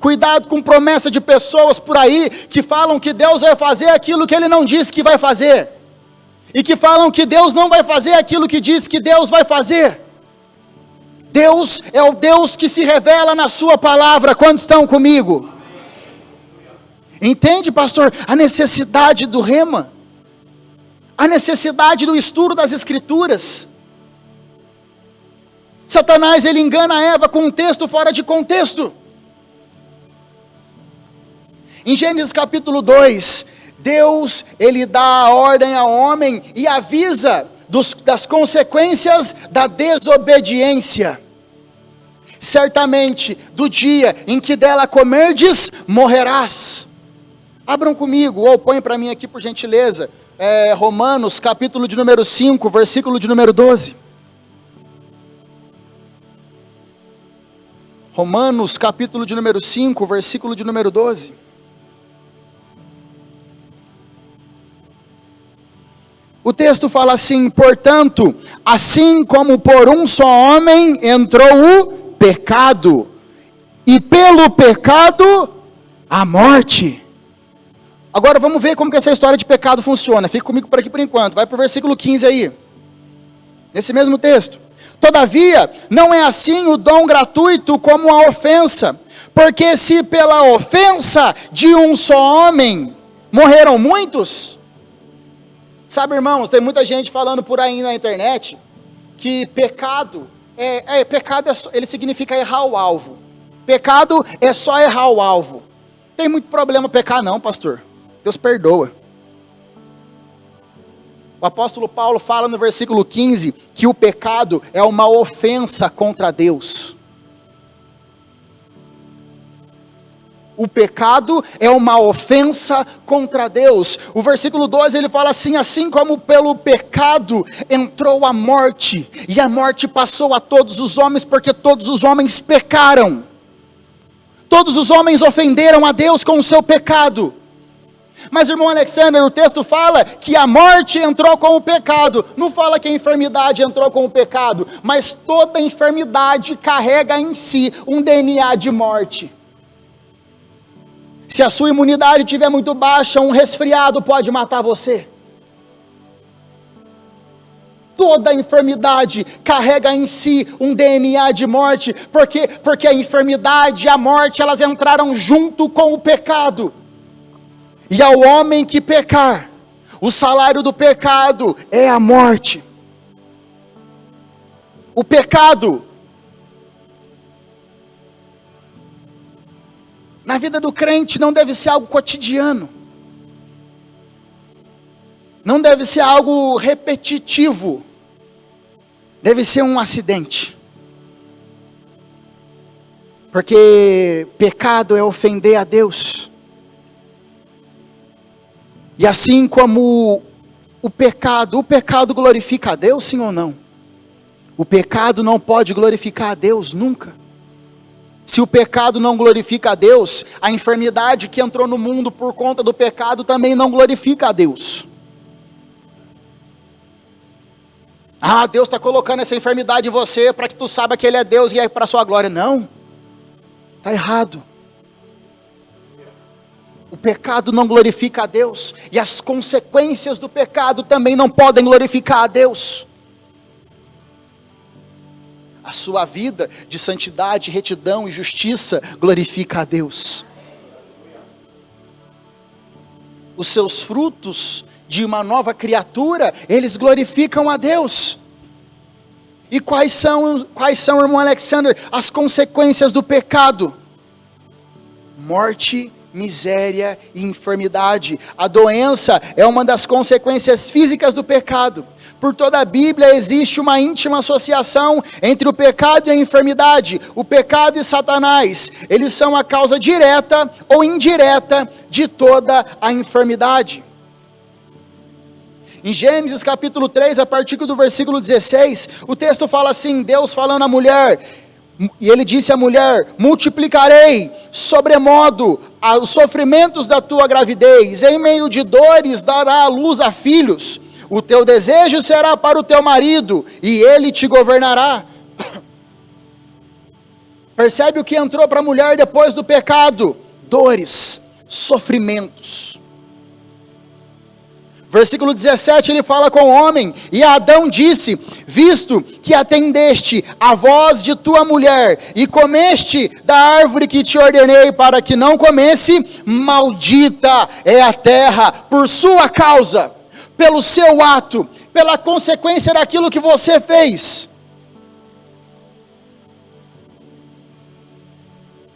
Cuidado com promessa de pessoas por aí, que falam que Deus vai fazer aquilo que ele não disse que vai fazer, e que falam que Deus não vai fazer aquilo que diz que Deus vai fazer. Deus é o Deus que se revela na sua palavra. Quando estão comigo? Entende, pastor? A necessidade do rema, a necessidade do estudo das Escrituras. Satanás, ele engana Eva com um texto fora de contexto. Em Gênesis capítulo 2, Deus, ele dá a ordem ao homem e avisa das consequências da desobediência. Certamente, do dia em que dela comerdes, morrerás. Abram comigo, ou põem para mim aqui por gentileza, Romanos capítulo de número 5, versículo de número 12. Romanos capítulo de número 5, versículo de número 12. O texto fala assim: portanto, assim como por um só homem entrou o pecado, e pelo pecado a morte. Agora vamos ver como que essa história de pecado funciona. Fica comigo por aqui por enquanto. Vai para o versículo 15 aí. Nesse mesmo texto. Todavia, não é assim o dom gratuito como a ofensa. Porque se pela ofensa de um só homem morreram muitos. Sabe, irmãos, tem muita gente falando por aí na internet que pecado ele significa errar o alvo. Pecado é só errar o alvo. Tem muito problema pecar não, pastor. Deus perdoa. O apóstolo Paulo fala no versículo 15 que o pecado é uma ofensa contra Deus. O pecado é uma ofensa contra Deus. O versículo 12 ele fala assim: assim como pelo pecado entrou a morte, e a morte passou a todos os homens, porque todos os homens pecaram. Todos os homens ofenderam a Deus com o seu pecado. Mas, irmão Alexander, o texto fala que a morte entrou com o pecado. Não fala que a enfermidade entrou com o pecado, mas toda enfermidade carrega em si um DNA de morte. Se a sua imunidade estiver muito baixa, um resfriado pode matar você. Toda enfermidade carrega em si um DNA de morte, porque a enfermidade e a morte, elas entraram junto com o pecado. E ao homem que pecar, o salário do pecado é a morte. O pecado na vida do crente não deve ser algo cotidiano. Não deve ser algo repetitivo. Deve ser um acidente. Porque pecado é ofender a Deus. E assim como o pecado glorifica a Deus, sim ou não? O pecado não pode glorificar a Deus nunca. Se o pecado não glorifica a Deus, a enfermidade que entrou no mundo por conta do pecado também não glorifica a Deus. Ah, Deus está colocando essa enfermidade em você para que tu saiba que Ele é Deus e é para a sua glória. Não, está errado. O pecado não glorifica a Deus, e as consequências do pecado também não podem glorificar a Deus. A sua vida de santidade, retidão e justiça glorifica a Deus. Os seus frutos de uma nova criatura, eles glorificam a Deus. E quais são, irmão Alexander, as consequências do pecado? Morte, miséria e enfermidade. A doença é uma das consequências físicas do pecado. Por toda a Bíblia existe uma íntima associação entre o pecado e a enfermidade. O pecado e Satanás, eles são a causa direta ou indireta de toda a enfermidade. Em Gênesis capítulo 3, a partir do versículo 16, o texto fala assim, Deus falando à mulher, e Ele disse à mulher, multiplicarei sobremodo os sofrimentos da tua gravidez, em meio de dores dará a luz a filhos, o teu desejo será para o teu marido, e ele te governará. Percebe o que entrou para a mulher depois do pecado? Dores, sofrimentos. Versículo 17, ele fala com o homem, e Adão disse, visto que atendeste a voz de tua mulher, e comeste da árvore que te ordenei para que não comesse, maldita é a terra por sua causa, pelo seu ato, pela consequência daquilo que você fez.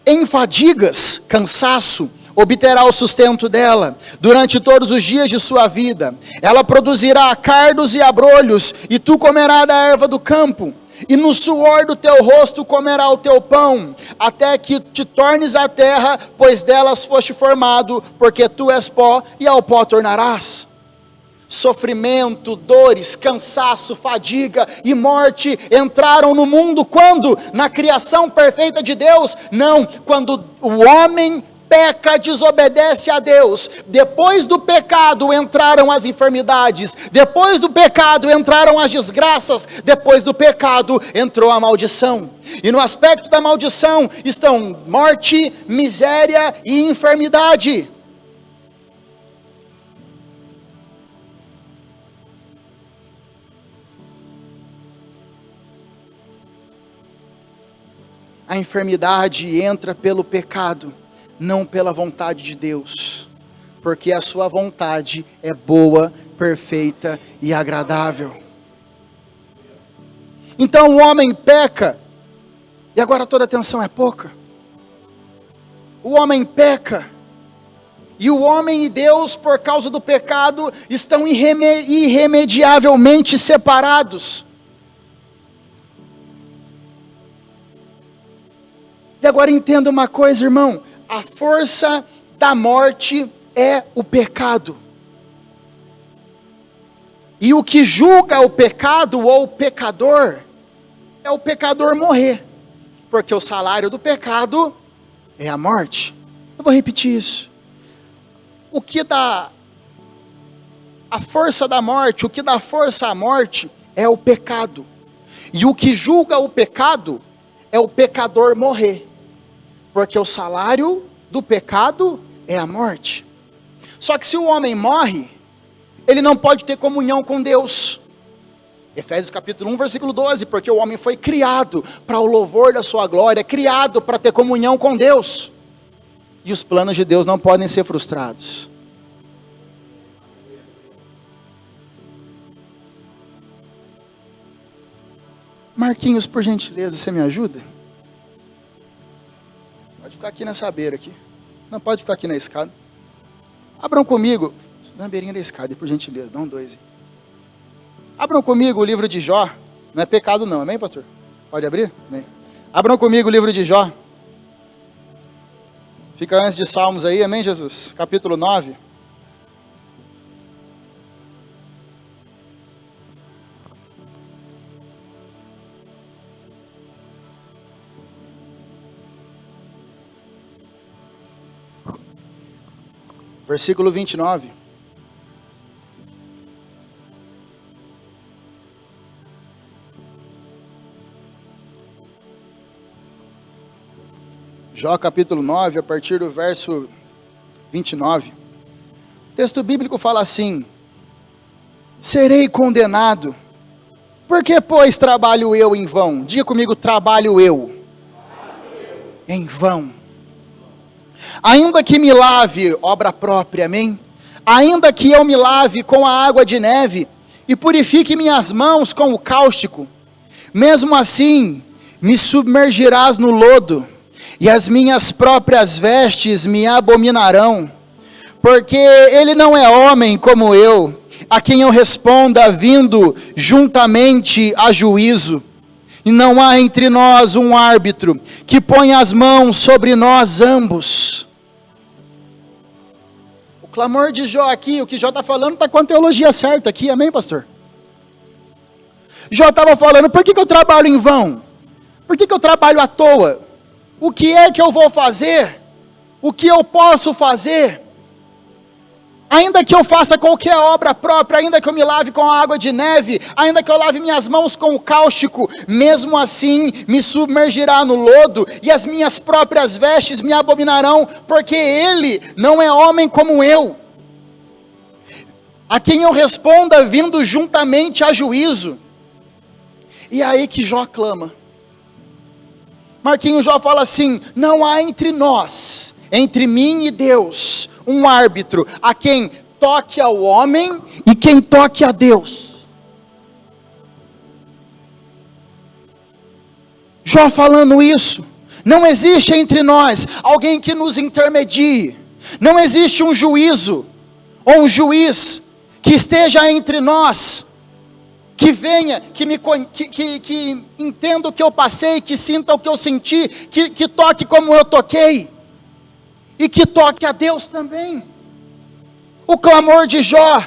Em fadigas, cansaço, obterá o sustento dela, durante todos os dias de sua vida, ela produzirá cardos e abrolhos, e tu comerás da erva do campo, e no suor do teu rosto comerá o teu pão, até que te tornes a terra, pois delas foste formado, porque tu és pó, e ao pó tornarás. Sofrimento, dores, cansaço, fadiga e morte entraram no mundo quando? Na criação perfeita de Deus? Não, quando o homem peca, desobedece a Deus. Depois do pecado entraram as enfermidades, depois do pecado entraram as desgraças, depois do pecado entrou a maldição. E no aspecto da maldição estão morte, miséria e enfermidade. A enfermidade entra pelo pecado, não pela vontade de Deus, porque a sua vontade é boa, perfeita e agradável. Então o homem peca, e agora toda atenção é pouca. O homem peca, e o homem e Deus, por causa do pecado, estão irremediavelmente separados. E agora entenda uma coisa, irmão, a força da morte é o pecado. E o que julga o pecado ou o pecador, é o pecador morrer. Porque o salário do pecado é a morte. Eu vou repetir isso. O que dá a força da morte, o que dá força à morte é o pecado. E o que julga o pecado é o pecador morrer. Porque o salário do pecado é a morte. Só que se o homem morre, ele não pode ter comunhão com Deus. Efésios capítulo 1, versículo 12, porque o homem foi criado para o louvor da sua glória, criado para ter comunhão com Deus. E os planos de Deus não podem ser frustrados. Marquinhos, por gentileza, você me ajuda? Pode ficar aqui nessa beira aqui. Não, pode ficar aqui na escada. Abram comigo, na beirinha da escada, por gentileza, dá um 2 aí. Abram comigo o livro de Jó. Não é pecado não, amém, pastor? Pode abrir? Amém. Abram comigo o livro de Jó. Fica antes de Salmos aí, amém, Jesus? Capítulo 9. Versículo 29. Jó capítulo 9, a partir do verso 29. O texto bíblico fala assim: serei condenado, porque pois trabalho eu em vão? Diga comigo, trabalho eu em vão. Ainda que me lave, obra própria, amém? Ainda que eu me lave com a água de neve e purifique minhas mãos com o cáustico, mesmo assim me submergirás no lodo, e as minhas próprias vestes me abominarão, porque ele não é homem como eu, a quem eu responda vindo juntamente a juízo. E não há entre nós um árbitro que ponha as mãos sobre nós ambos. O clamor de Jó aqui, o que Jó está falando, está com a teologia certa aqui, amém, pastor? Jó estava falando, por que eu trabalho em vão? Por que eu trabalho à toa? O que é que eu vou fazer? O que eu posso fazer? Ainda que eu faça qualquer obra própria, ainda que eu me lave com a água de neve, ainda que eu lave minhas mãos com o cáustico, mesmo assim me submergirá no lodo, e as minhas próprias vestes me abominarão, porque ele não é homem como eu, a quem eu responda vindo juntamente a juízo. E é aí que Jó clama. Marquinhos, Jó fala assim: não há entre nós, entre mim e Deus, um árbitro, a quem toque ao homem e quem toque a Deus. Jó falando isso, não existe entre nós alguém que nos intermedie, não existe um juízo, ou um juiz, que esteja entre nós, que venha, que entenda o que eu passei, que sinta o que eu senti, que toque como eu toquei, e que toque a Deus também. O clamor de Jó.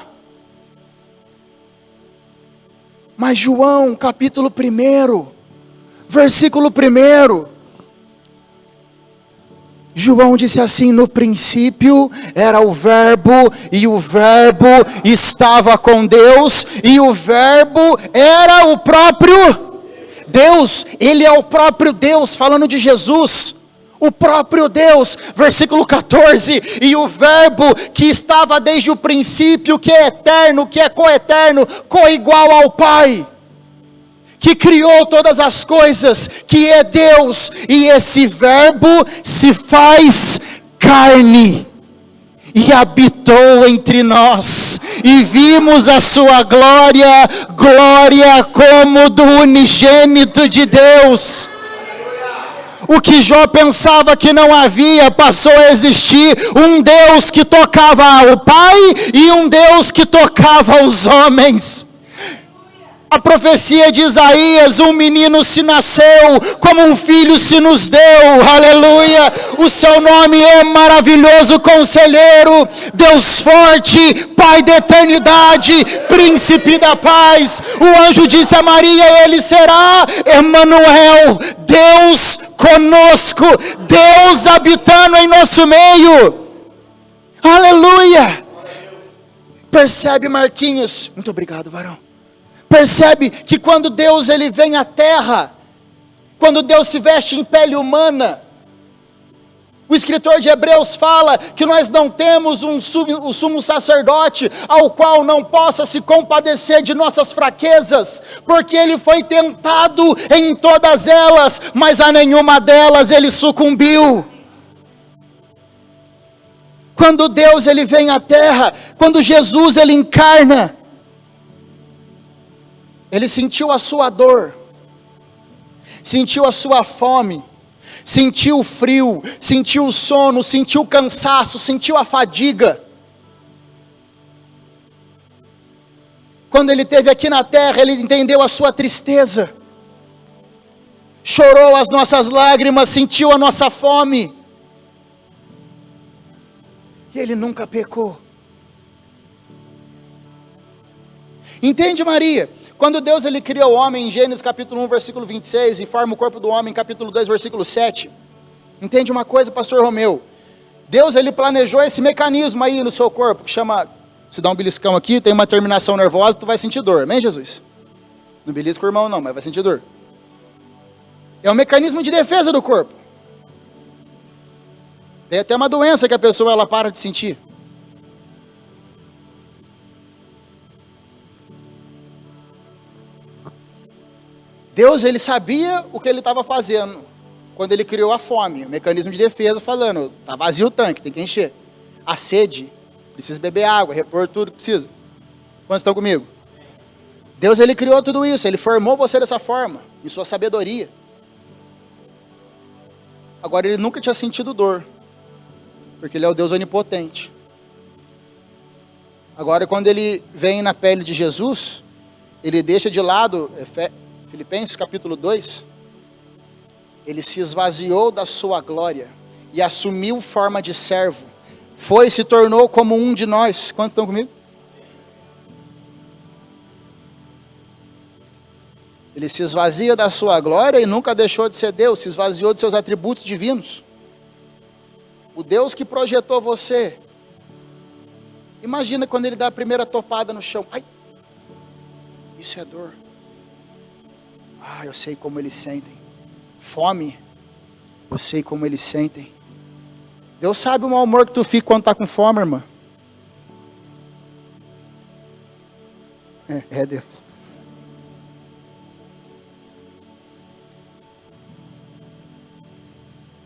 Mas João, capítulo 1, versículo 1, João disse assim: no princípio era o verbo, e o verbo estava com Deus, e o verbo era o próprio Deus. Ele é o próprio Deus, falando de Jesus. O próprio Deus, versículo 14, e o verbo que estava desde o princípio, que é eterno, que é coeterno, coigual ao Pai, que criou todas as coisas, que é Deus, e esse verbo se faz carne, e habitou entre nós, e vimos a sua glória, glória como do unigênito de Deus. O que Jó pensava que não havia, passou a existir um Deus que tocava o Pai e um Deus que tocava os homens. A profecia de Isaías: um menino se nasceu, como um filho se nos deu, aleluia. O seu nome é maravilhoso conselheiro, Deus forte, Pai da eternidade, príncipe da paz. O anjo disse a Maria: ele será Emanuel, Deus conosco, Deus habitando em nosso meio, aleluia. Percebe, Marquinhos? Muito obrigado, varão. Percebe que quando Deus ele vem à terra, quando Deus se veste em pele humana, o escritor de Hebreus fala que nós não temos um sumo sacerdote ao qual não possa se compadecer de nossas fraquezas, porque ele foi tentado em todas elas, mas a nenhuma delas ele sucumbiu. Quando Deus ele vem à terra, quando Jesus ele encarna, ele sentiu a sua dor, sentiu a sua fome, sentiu o frio, sentiu o sono, sentiu o cansaço, sentiu a fadiga. Quando ele esteve aqui na terra, ele entendeu a sua tristeza, chorou as nossas lágrimas, sentiu a nossa fome, e ele nunca pecou. Entende, Maria? Quando Deus ele criou o homem em Gênesis capítulo 1, versículo 26, e forma o corpo do homem em capítulo 2, versículo 7, entende uma coisa, pastor Romeu? Deus ele planejou esse mecanismo aí no seu corpo, que chama, se dá um beliscão aqui, tem uma terminação nervosa, tu vai sentir dor, amém, Jesus? Não belisca o irmão não, mas vai sentir dor. É um mecanismo de defesa do corpo. Tem até uma doença que a pessoa ela para de sentir. Deus ele sabia o que ele estava fazendo quando ele criou a fome, o mecanismo de defesa, falando, tá vazio o tanque, tem que encher. A sede, precisa beber água, repor tudo que precisa. Quantos estão comigo? Deus ele criou tudo isso, ele formou você dessa forma, em sua sabedoria. Agora ele nunca tinha sentido dor, porque ele é o Deus onipotente. Agora quando ele vem na pele de Jesus, ele deixa de lado, Filipenses capítulo 2, ele se esvaziou da sua glória e assumiu forma de servo, se tornou como um de nós. Quantos estão comigo? Ele se esvazia da sua glória e nunca deixou de ser Deus, se esvaziou de seus atributos divinos. O Deus que projetou você, imagina quando ele dá a primeira topada no chão, ai, isso é dor. Ah, eu sei como eles sentem. Fome, eu sei como eles sentem. Deus sabe o mau humor que tu fica quando está com fome, irmã. É Deus.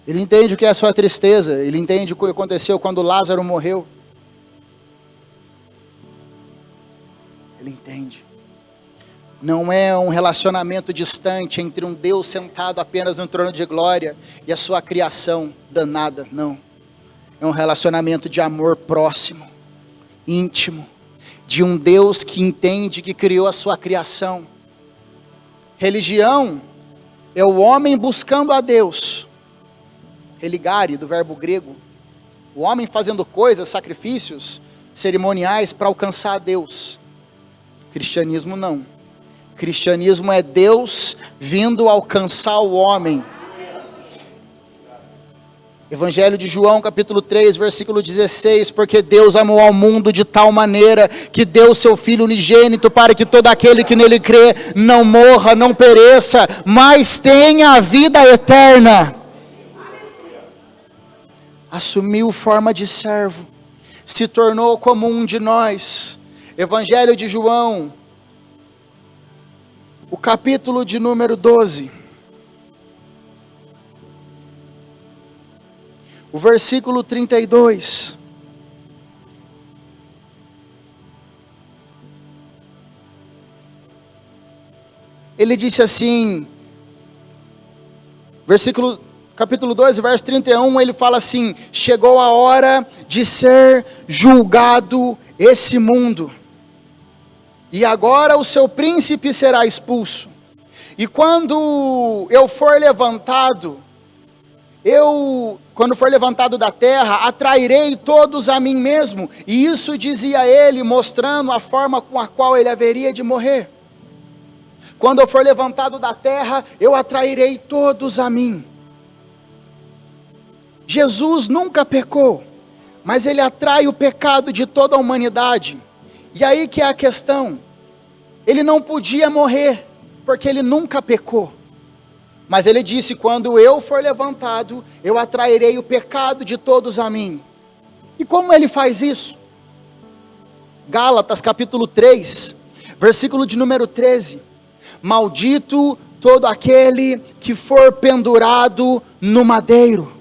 Ele entende o que é a sua tristeza. Ele entende o que aconteceu quando Lázaro morreu. Ele entende. Não é um relacionamento distante entre um Deus sentado apenas no trono de glória e a sua criação danada, não. É um relacionamento de amor próximo, íntimo, de um Deus que entende que criou a sua criação. Religião é o homem buscando a Deus. Religare, do verbo grego. O homem fazendo coisas, sacrifícios, cerimoniais para alcançar a Deus. Cristianismo não. Cristianismo é Deus vindo alcançar o homem. Evangelho de João, capítulo 3, versículo 16, porque Deus amou ao mundo de tal maneira que deu seu Filho unigênito para que todo aquele que nele crê não morra, não pereça, mas tenha a vida eterna. Assumiu forma de servo, se tornou como um de nós. Evangelho de João, o capítulo de número 12, o versículo 32. Ele disse assim, capítulo 12, verso 31, ele fala assim, chegou a hora de ser julgado esse mundo. E agora o seu príncipe será expulso. E quando eu for levantado, quando for levantado da terra, atrairei todos a mim mesmo. E isso dizia ele, mostrando a forma com a qual ele haveria de morrer. Quando eu for levantado da terra, eu atrairei todos a mim. Jesus nunca pecou, mas ele atrai o pecado de toda a humanidade. E aí que é a questão. Ele não podia morrer, porque ele nunca pecou. Mas ele disse, quando eu for levantado, eu atrairei o pecado de todos a mim. E como ele faz isso? Gálatas capítulo 3, versículo de número 13. Maldito todo aquele que for pendurado no madeiro.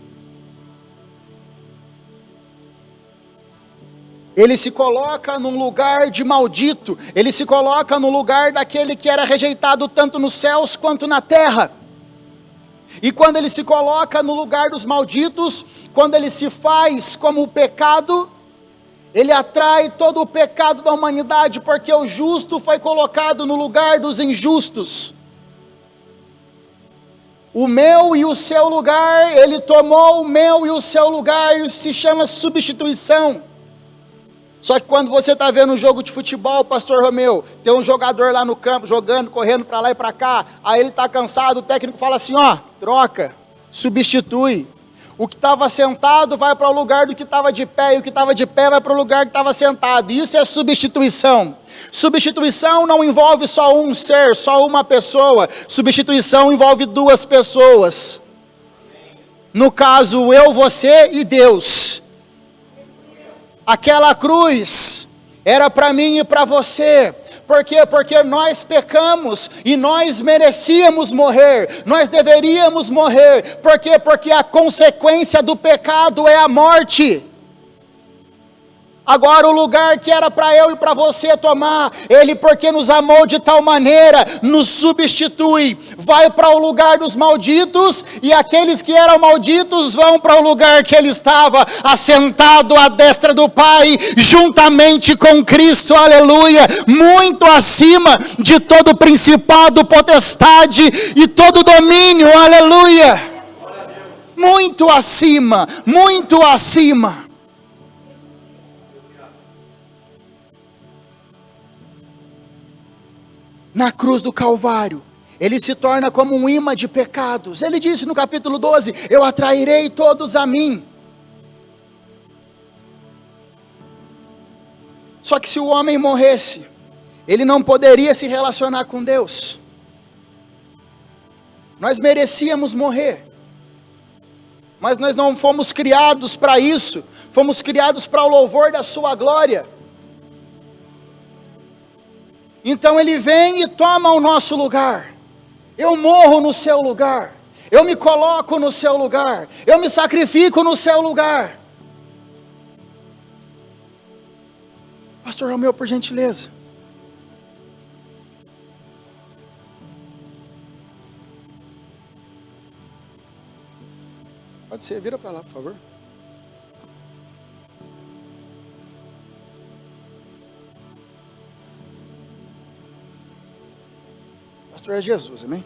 Ele se coloca num lugar de maldito. Ele se coloca no lugar daquele que era rejeitado tanto nos céus quanto na terra. E quando ele se coloca no lugar dos malditos, quando ele se faz como o pecado, ele atrai todo o pecado da humanidade, porque o justo foi colocado no lugar dos injustos. O meu e o seu lugar, ele tomou o meu e o seu lugar, isso se chama substituição. Só que quando você está vendo um jogo de futebol, pastor Romeu, tem um jogador lá no campo, jogando, correndo para lá e para cá, aí ele está cansado, o técnico fala assim, ó, troca, substitui. O que estava sentado vai para o lugar do que estava de pé, e o que estava de pé vai para o lugar que estava sentado. Isso é substituição. Substituição não envolve só um ser, só uma pessoa. Substituição envolve duas pessoas. No caso, eu, você e Deus. Aquela cruz era para mim e para você. Por quê? Porque nós pecamos e nós merecíamos morrer, nós deveríamos morrer. Por quê? Porque a consequência do pecado é a morte. Agora o lugar que era para eu e para você tomar, Ele, porque nos amou de tal maneira, nos substitui, vai para o lugar dos malditos, e aqueles que eram malditos vão para o lugar que Ele estava, assentado à destra do Pai, juntamente com Cristo, aleluia, muito acima de todo principado, potestade e todo domínio, aleluia, muito acima, muito acima. Na cruz do Calvário, Ele se torna como um imã de pecados. Ele disse no capítulo 12, eu atrairei todos a mim. Só que se o homem morresse, ele não poderia se relacionar com Deus. Nós merecíamos morrer, mas nós não fomos criados para isso, fomos criados para o louvor da sua glória. Então Ele vem e toma o nosso lugar. Eu morro no seu lugar. Eu me coloco no seu lugar. Eu me sacrifico no seu lugar. Pastor Romeu, por gentileza. Pode ser, vira para lá, por favor. Pastor é Jesus, amém?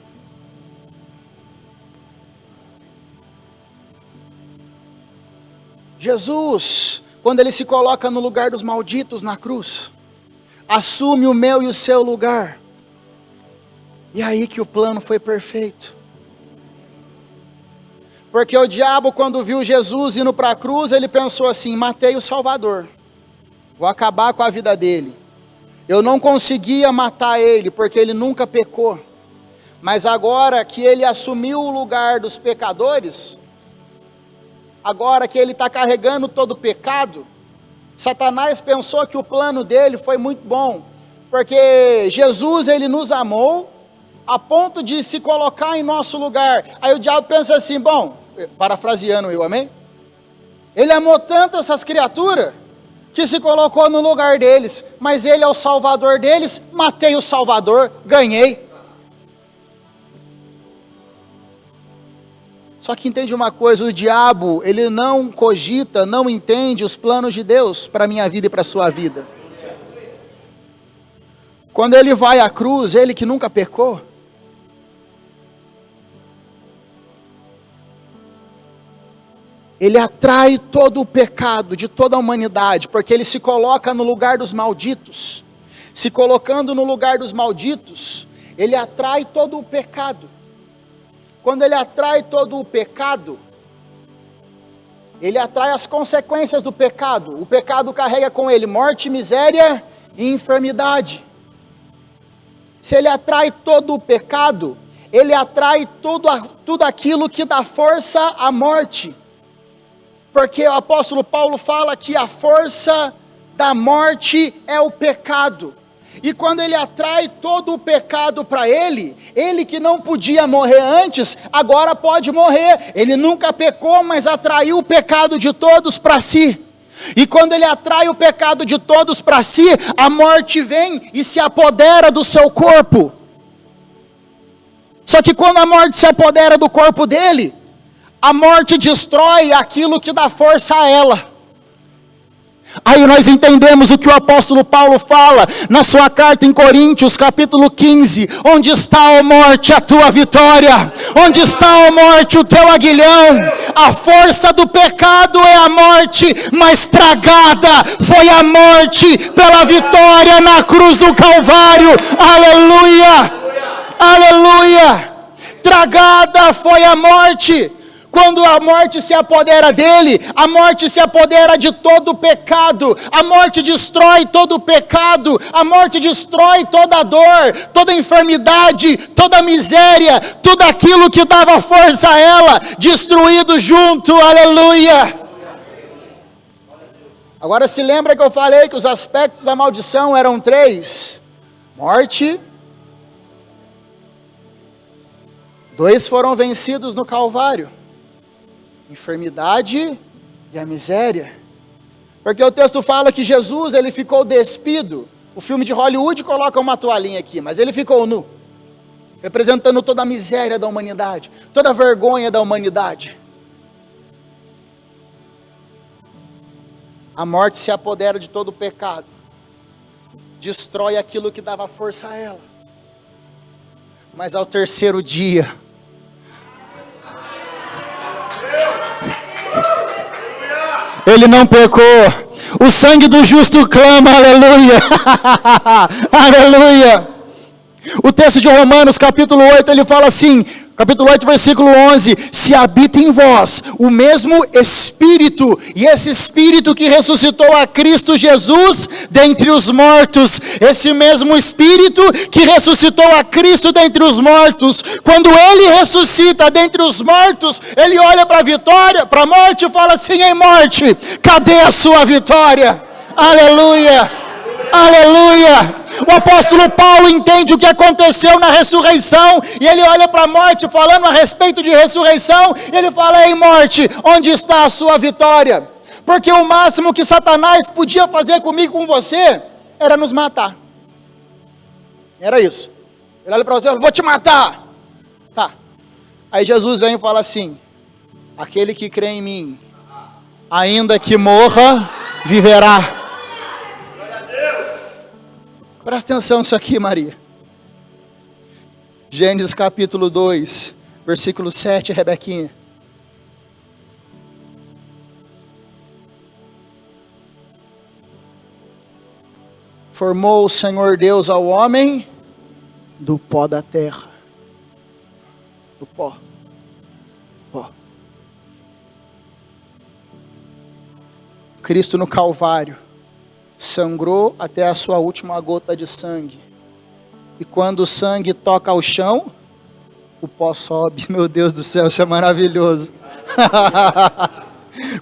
Jesus, quando Ele se coloca no lugar dos malditos na cruz, assume o meu e o seu lugar. E é aí que o plano foi perfeito. Porque o diabo, quando viu Jesus indo para a cruz, ele pensou assim, matei o Salvador, vou acabar com a vida dele. Eu não conseguia matar ele, porque ele nunca pecou. Mas agora que ele assumiu o lugar dos pecadores, agora que ele está carregando todo o pecado, Satanás pensou que o plano dele foi muito bom. Porque Jesus, Ele nos amou, a ponto de se colocar em nosso lugar. Aí o diabo pensa assim, bom, parafraseando eu, amém? Ele amou tanto essas criaturas, que se colocou no lugar deles, mas Ele é o Salvador deles, matei o Salvador, ganhei. Só que entende uma coisa, o diabo, ele não cogita, não entende os planos de Deus para a minha vida e para a sua vida. Quando ele vai à cruz, ele que nunca pecou, ele atrai todo o pecado de toda a humanidade, porque ele se coloca no lugar dos malditos. Se colocando no lugar dos malditos, ele atrai todo o pecado. Quando ele atrai todo o pecado, ele atrai as consequências do pecado. O pecado carrega com ele morte, miséria e enfermidade. Se ele atrai todo o pecado, ele atrai tudo aquilo que dá força à morte. Porque o apóstolo Paulo fala que a força da morte é o pecado. E quando ele atrai todo o pecado para ele que não podia morrer antes, agora pode morrer. Ele nunca pecou, mas atraiu o pecado de todos para si. E quando ele atrai o pecado de todos para si, a morte vem e se apodera do seu corpo. Só que quando a morte se apodera do corpo dele, a morte destrói aquilo que dá força a ela. Aí nós entendemos o que o apóstolo Paulo fala na sua carta em Coríntios, capítulo 15. Onde está, ó morte, a tua vitória? Onde está, ó morte, o teu aguilhão? A força do pecado é a morte, mas tragada foi a morte pela vitória na cruz do Calvário. Aleluia! Aleluia! Tragada foi a morte. Quando a morte se apodera dele, a morte se apodera de todo o pecado, a morte destrói todo o pecado, a morte destrói toda a dor, toda a enfermidade, toda a miséria, tudo aquilo que dava força a ela, destruído junto, aleluia. Agora se lembra que eu falei que os aspectos da maldição eram 3: morte, 2 foram vencidos no Calvário, enfermidade e a miséria. Porque o texto fala que Jesus, ele ficou despido. O filme de Hollywood coloca uma toalhinha aqui, mas ele ficou nu, representando toda a miséria da humanidade, toda a vergonha da humanidade. A morte se apodera de todo o pecado, destrói aquilo que dava força a ela. Mas ao terceiro dia, ele não pecou. O sangue do justo clama, aleluia. Aleluia. O texto de Romanos, capítulo 8, ele fala assim, capítulo 8, versículo 11: se habita em vós o mesmo Espírito, e esse Espírito que ressuscitou a Cristo Jesus dentre os mortos, esse mesmo Espírito que ressuscitou a Cristo dentre os mortos, quando ele ressuscita dentre os mortos, ele olha para a vitória, para a morte e fala assim: ei morte, cadê a sua vitória? Aleluia. Aleluia! O apóstolo Paulo entende o que aconteceu na ressurreição, e ele olha para a morte falando a respeito de ressurreição, e ele fala: ei morte, onde está a sua vitória? Porque o máximo que Satanás podia fazer comigo, com você, era nos matar. Era isso. Ele olha para você e fala: vou te matar. Tá. Aí Jesus vem e fala assim: aquele que crê em mim, ainda que morra, viverá. Presta atenção nisso aqui, Maria. Gênesis capítulo 2, versículo 7, Rebequinha. Formou o Senhor Deus ao homem do pó da terra. Do pó. Pó. Cristo no Calvário sangrou até a sua última gota de sangue. E quando o sangue toca ao chão, o pó sobe. Meu Deus do céu, isso é maravilhoso.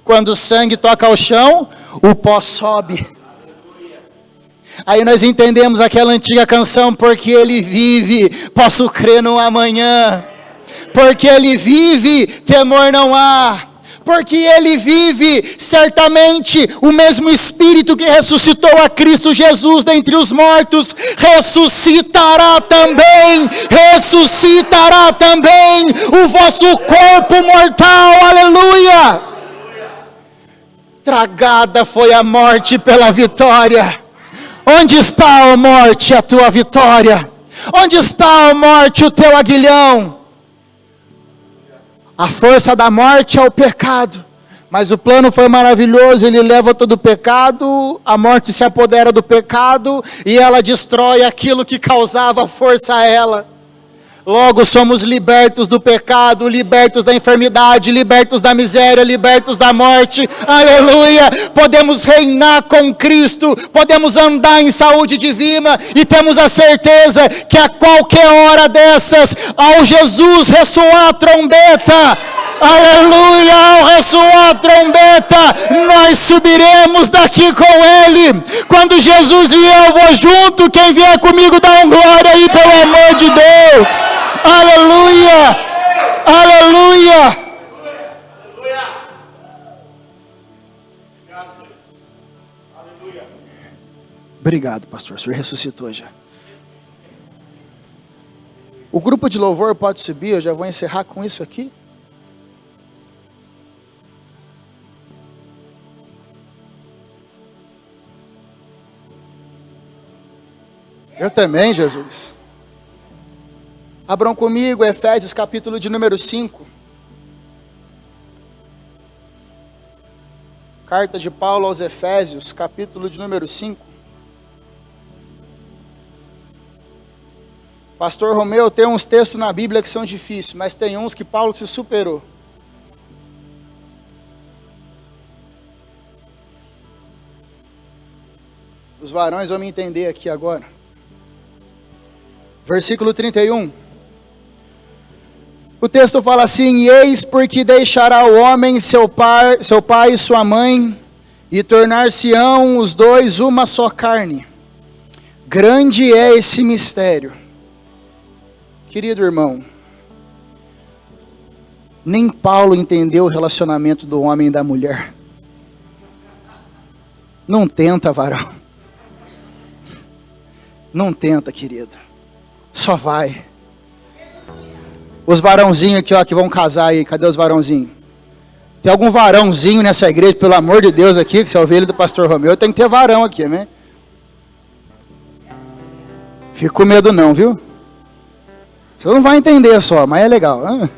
Quando o sangue toca ao chão, o pó sobe. Aí nós entendemos aquela antiga canção: porque ele vive, posso crer no amanhã. Porque ele vive, temor não há. Porque ele vive, certamente o mesmo Espírito que ressuscitou a Cristo Jesus dentre os mortos, ressuscitará também o vosso corpo mortal, aleluia. Tragada foi a morte pela vitória. Onde está, ó morte, a tua vitória? Onde está, ó morte, o teu aguilhão? A força da morte é o pecado, mas o plano foi maravilhoso. Ele leva todo o pecado, a morte se apodera do pecado e ela destrói aquilo que causava força a ela. Logo somos libertos do pecado, libertos da enfermidade, libertos da miséria, libertos da morte, aleluia. Podemos reinar com Cristo, podemos andar em saúde divina, e temos a certeza que a qualquer hora dessas, ao Jesus ressoar a trombeta, aleluia, ao ressoar a trombeta, nós subiremos daqui com Ele. Quando Jesus vier, eu vou junto. Quem vier comigo, dá um glória aí, pelo amor de Deus. Aleluia, aleluia. Obrigado, pastor, o senhor ressuscitou já. O grupo de louvor pode subir, eu já vou encerrar com isso aqui. Eu também, Jesus. Abram comigo Efésios capítulo de número 5. Carta de Paulo aos Efésios, capítulo de número 5. Pastor Romeu, tem uns textos na Bíblia que são difíceis, mas tem uns que Paulo se superou. Os varões vão me entender aqui agora. Versículo 31. O texto fala assim: eis porque deixará o homem seu pai e sua mãe, e tornar-se-ão os dois uma só carne. Grande é esse mistério. Querido irmão, nem Paulo entendeu o relacionamento do homem e da mulher. Não tenta, varão. Não tenta, querido. Só vai. Os varãozinhos aqui, ó, que vão casar aí. Cadê os varãozinhos? Tem algum varãozinho nessa igreja, pelo amor de Deus, aqui, que se é ovelha do pastor Romeu, tem que ter varão aqui, né? Fica com medo não, viu? Você não vai entender só, mas é legal. Ah.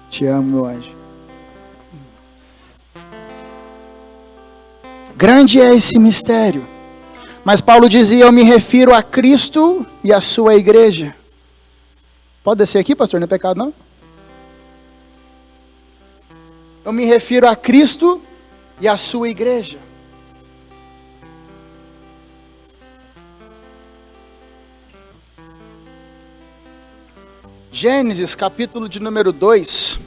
Te amo, meu anjo. Grande é esse mistério. Mas Paulo dizia: eu me refiro a Cristo e a sua igreja. Pode descer aqui, pastor? Não é pecado, não? Eu me refiro a Cristo e a sua igreja. Gênesis, capítulo de número 2.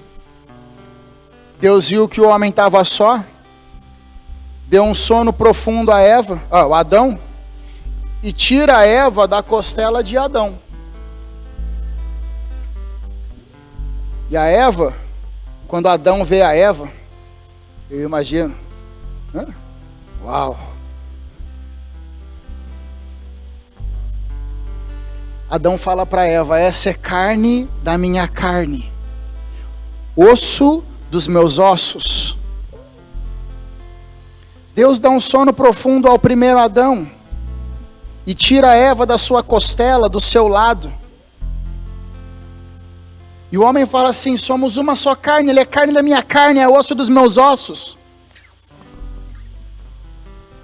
Deus viu que o homem estava só, deu um sono profundo a Eva, a Adão, e tira a Eva da costela de Adão. E a Eva, quando Adão vê a Eva, eu imagino, uau! Adão fala para Eva: essa é carne da minha carne, osso dos meus ossos. Deus dá um sono profundo ao primeiro Adão e tira a Eva da sua costela, do seu lado. E o homem fala assim: somos uma só carne, ele é carne da minha carne, é osso dos meus ossos.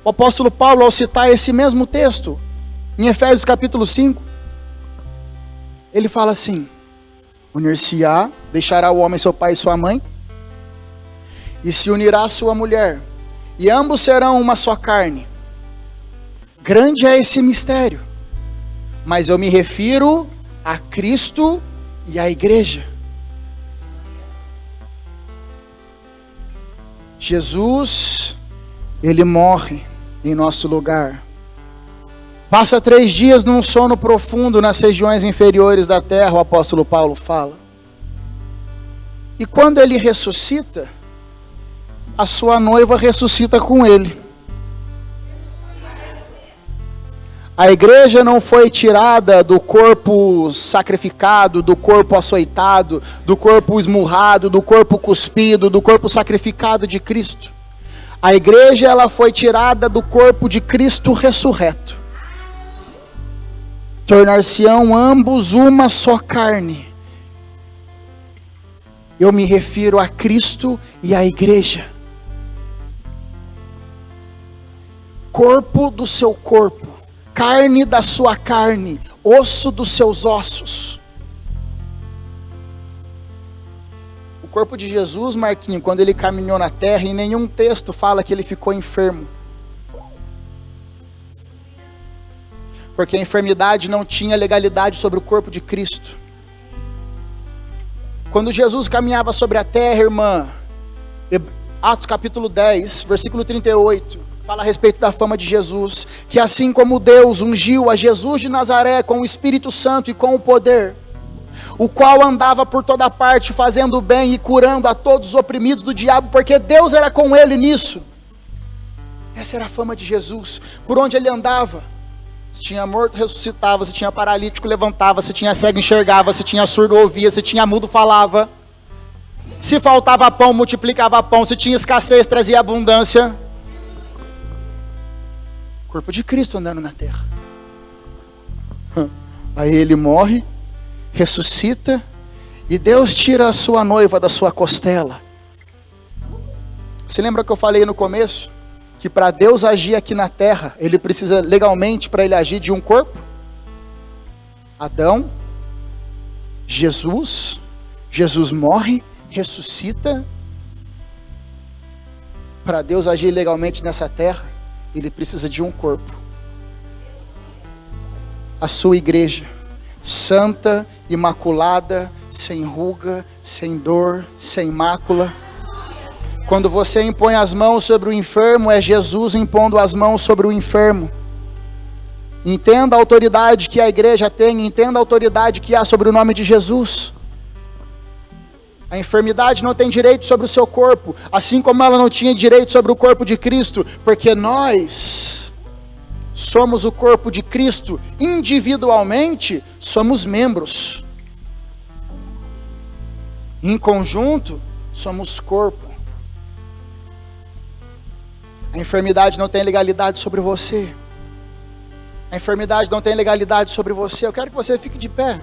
O apóstolo Paulo, ao citar esse mesmo texto, em Efésios capítulo 5, ele fala assim: unir-se-á, deixará o homem seu pai e sua mãe, e se unirá a sua mulher, e ambos serão uma só carne. Grande é esse mistério, mas eu me refiro a Cristo e a igreja. Jesus, ele morre em nosso lugar. Passa 3 dias num sono profundo nas regiões inferiores da terra, o apóstolo Paulo fala. E quando ele ressuscita, a sua noiva ressuscita com ele. A igreja não foi tirada do corpo sacrificado, do corpo açoitado, do corpo esmurrado, do corpo cuspido, do corpo sacrificado de Cristo. A igreja, ela foi tirada do corpo de Cristo ressurreto. Tornar-se-ão ambos uma só carne. Eu me refiro a Cristo e à igreja. Corpo do seu corpo, carne da sua carne, osso dos seus ossos. O corpo de Jesus, Marquinhos, quando ele caminhou na terra, em nenhum texto fala que ele ficou enfermo. Porque a enfermidade não tinha legalidade sobre o corpo de Cristo. Quando Jesus caminhava sobre a terra, irmã, Atos capítulo 10, versículo 38, fala a respeito da fama de Jesus, que assim como Deus ungiu a Jesus de Nazaré com o Espírito Santo e com o poder, o qual andava por toda parte fazendo o bem e curando a todos os oprimidos do diabo, porque Deus era com ele nisso. Essa era a fama de Jesus, por onde ele andava. Se tinha morto, ressuscitava. Se tinha paralítico, levantava. Se tinha cego, enxergava. Se tinha surdo, ouvia. Se tinha mudo, falava. Se faltava pão, multiplicava pão. Se tinha escassez, trazia abundância. Corpo de Cristo andando na terra. Aí ele morre, ressuscita, e Deus tira a sua noiva da sua costela. Você lembra que eu falei no começo? Que para Deus agir aqui na terra, ele precisa legalmente, para ele agir, de um corpo? Adão, Jesus morre, ressuscita. Para Deus agir legalmente nessa terra, ele precisa de um corpo. A sua igreja, santa, imaculada, sem ruga, sem dor, sem mácula. Quando você impõe as mãos sobre o enfermo, é Jesus impondo as mãos sobre o enfermo. Entenda a autoridade que a igreja tem, entenda a autoridade que há sobre o nome de Jesus. A enfermidade não tem direito sobre o seu corpo, assim como ela não tinha direito sobre o corpo de Cristo, porque nós somos o corpo de Cristo, individualmente somos membros. Em conjunto, somos corpo. A enfermidade não tem legalidade sobre você. A enfermidade não tem legalidade sobre você. Eu quero que você fique de pé.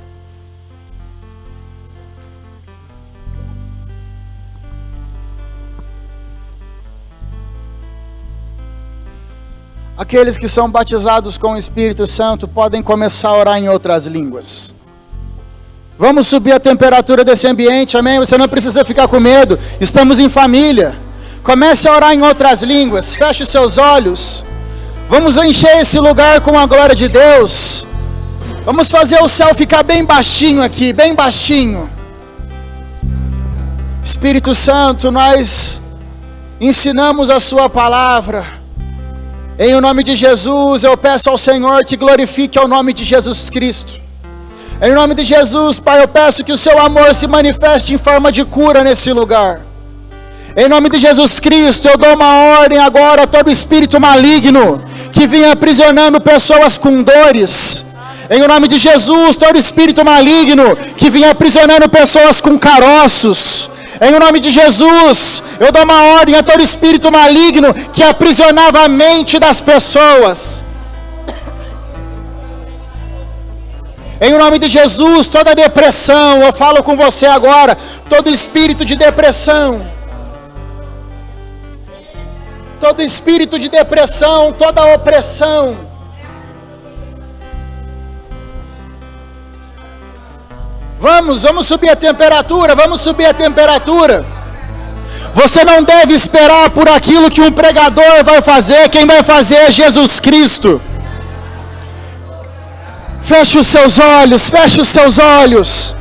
Aqueles que são batizados com o Espírito Santo podem começar a orar em outras línguas. Vamos subir a temperatura desse ambiente, amém? Você não precisa ficar com medo, estamos em família. Comece a orar em outras línguas, feche os seus olhos. Vamos encher esse lugar com a glória de Deus. Vamos fazer o céu ficar bem baixinho aqui, bem baixinho. Espírito Santo, nós ensinamos a sua palavra. Em o nome de Jesus, eu peço ao Senhor que glorifique ao nome de Jesus Cristo. Em nome de Jesus, Pai, eu peço que o seu amor se manifeste em forma de cura nesse lugar. Em nome de Jesus Cristo, eu dou uma ordem agora a todo espírito maligno que vinha aprisionando pessoas com dores. Em nome de Jesus, todo espírito maligno que vinha aprisionando pessoas com caroços. Em nome de Jesus, eu dou uma ordem a todo espírito maligno que aprisionava a mente das pessoas. Em nome de Jesus, toda depressão, eu falo com você agora, todo espírito de depressão. Todo espírito de depressão, toda opressão. Vamos subir a temperatura, vamos subir a temperatura. Você não deve esperar por aquilo que um pregador vai fazer, quem vai fazer é Jesus Cristo. Feche os seus olhos, feche os seus olhos.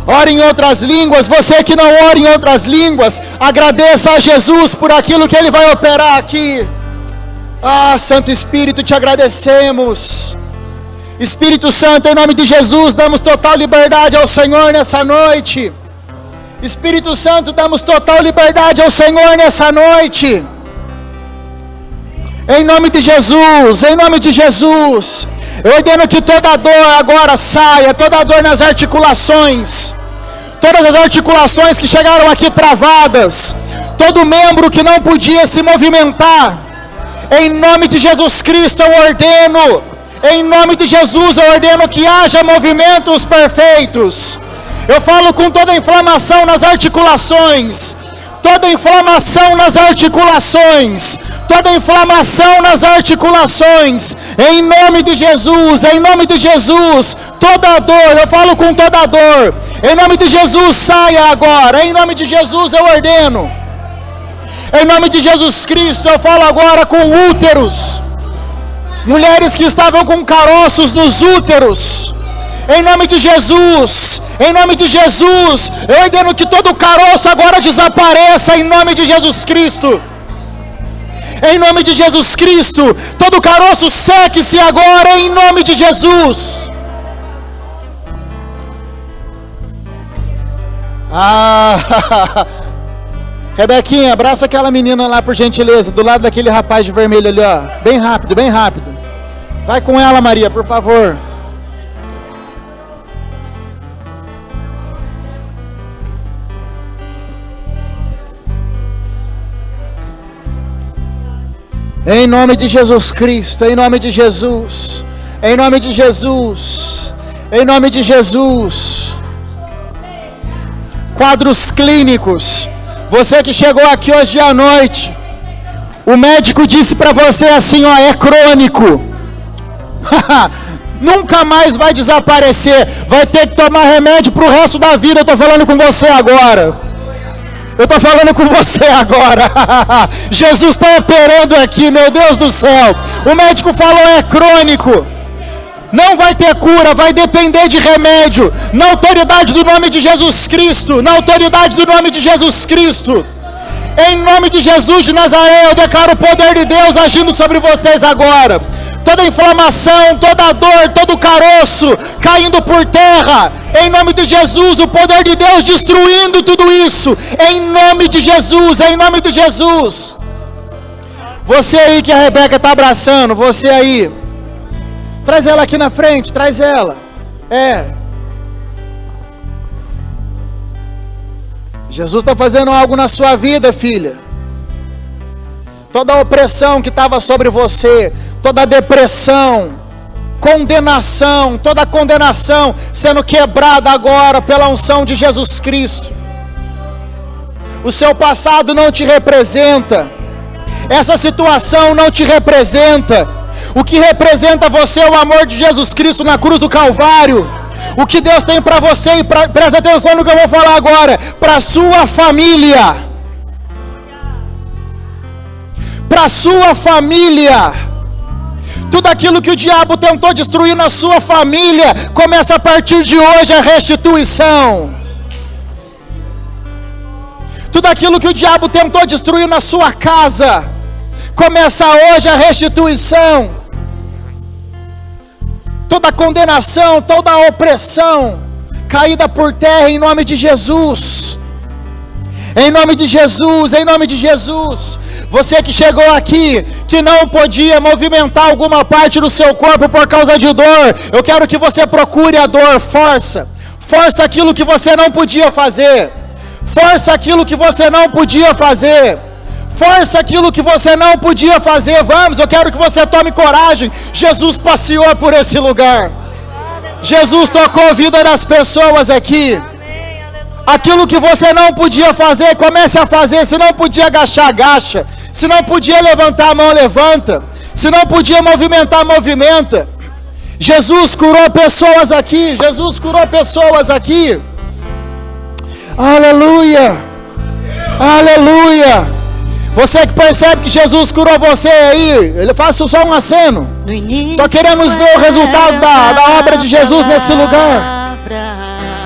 Ore em outras línguas. Você que não ora em outras línguas, agradeça a Jesus por aquilo que Ele vai operar aqui. Ah, Santo Espírito, te agradecemos. Espírito Santo, em nome de Jesus, damos total liberdade ao Senhor nessa noite. Espírito Santo, damos total liberdade ao Senhor nessa noite. Em nome de Jesus, em nome de Jesus. Eu ordeno que toda dor agora saia, toda dor nas articulações. Todas as articulações que chegaram aqui travadas. Todo membro que não podia se movimentar. Em nome de Jesus Cristo eu ordeno. Em nome de Jesus eu ordeno que haja movimentos perfeitos. Eu falo com toda inflamação nas articulações. Toda inflamação nas articulações. Toda inflamação nas articulações. Em nome de Jesus. Em nome de Jesus. Toda dor. Eu falo com toda dor. Em nome de Jesus saia agora. Em nome de Jesus eu ordeno. Em nome de Jesus Cristo eu falo agora com úteros. Mulheres que estavam com caroços nos úteros. Em nome de Jesus, em nome de Jesus, eu ordeno que todo caroço agora desapareça em nome de Jesus Cristo. Em nome de Jesus Cristo, todo caroço seque-se agora em nome de Jesus. Rebequinha, abraça aquela menina lá por gentileza, do lado daquele rapaz de vermelho ali, ó. Bem rápido, bem rápido. Vai com ela, Maria, por favor. Em nome de Jesus Cristo, em nome de Jesus, em nome de Jesus, em nome de Jesus. Quadros clínicos. Você que chegou aqui hoje à noite, o médico disse para você assim, ó, é crônico. Nunca mais vai desaparecer. Vai ter que tomar remédio pro resto da vida. Eu estou falando com você agora. Eu estou falando com você agora. Jesus está operando aqui, meu Deus do céu. O médico falou, é crônico. Não vai ter cura, vai depender de remédio. Na autoridade do nome de Jesus Cristo. Na autoridade do nome de Jesus Cristo. Em nome de Jesus de Nazaré, eu declaro o poder de Deus agindo sobre vocês agora. Toda inflamação, toda dor, todo caroço caindo por terra. Em nome de Jesus, o poder de Deus destruindo tudo isso. Em nome de Jesus, em nome de Jesus. Você aí que a Rebeca está abraçando, você aí. Traz ela aqui na frente, traz ela. Jesus está fazendo algo na sua vida, filha. Toda a opressão que estava sobre você, toda a depressão, condenação, toda a condenação sendo quebrada agora pela unção de Jesus Cristo. O seu passado não te representa. Essa situação não te representa. O que representa você é o amor de Jesus Cristo na cruz do Calvário. O que Deus tem para você, e presta atenção no que eu vou falar agora, para a sua família. Para a sua família. Tudo aquilo que o diabo tentou destruir na sua família, começa a partir de hoje a restituição. Tudo aquilo que o diabo tentou destruir na sua casa, começa hoje a restituição. Toda condenação, toda opressão, caída por terra em nome de Jesus. Em nome de Jesus, em nome de Jesus. Você que chegou aqui, que não podia movimentar alguma parte do seu corpo por causa de dor, eu quero que você procure a dor, força aquilo que você não podia fazer. Força aquilo que você não podia fazer. Força aquilo que você não podia fazer. Vamos, eu quero que você tome coragem. Jesus passeou por esse lugar. Jesus tocou a vida das pessoas aqui. Aquilo que você não podia fazer, comece a fazer. Se não podia agachar, agacha. Se não podia levantar a mão, levanta. Se não podia movimentar, movimenta. Jesus curou pessoas aqui. Jesus curou pessoas aqui. Aleluia. Aleluia. Você que percebe que Jesus curou você aí, ele faz só um aceno. Só queremos ver o resultado da obra de Jesus nesse lugar.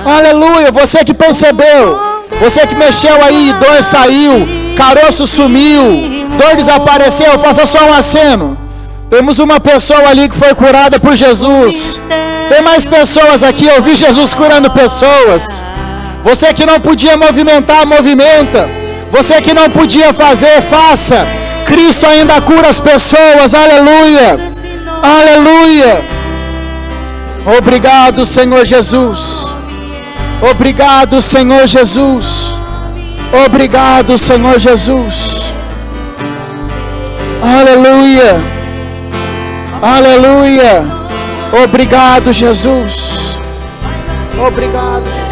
Aleluia. Você que percebeu, você que mexeu aí, dor saiu, caroço sumiu, dor desapareceu, faça só um aceno. Temos uma pessoa ali que foi curada por Jesus. Tem mais pessoas aqui, eu vi Jesus curando pessoas. Você que não podia movimentar, movimenta. Você que não podia fazer, faça. Cristo ainda cura as pessoas. Aleluia. Aleluia. Obrigado, Senhor Jesus. Obrigado, Senhor Jesus. Obrigado, Senhor Jesus. Aleluia. Aleluia. Obrigado, Jesus. Obrigado.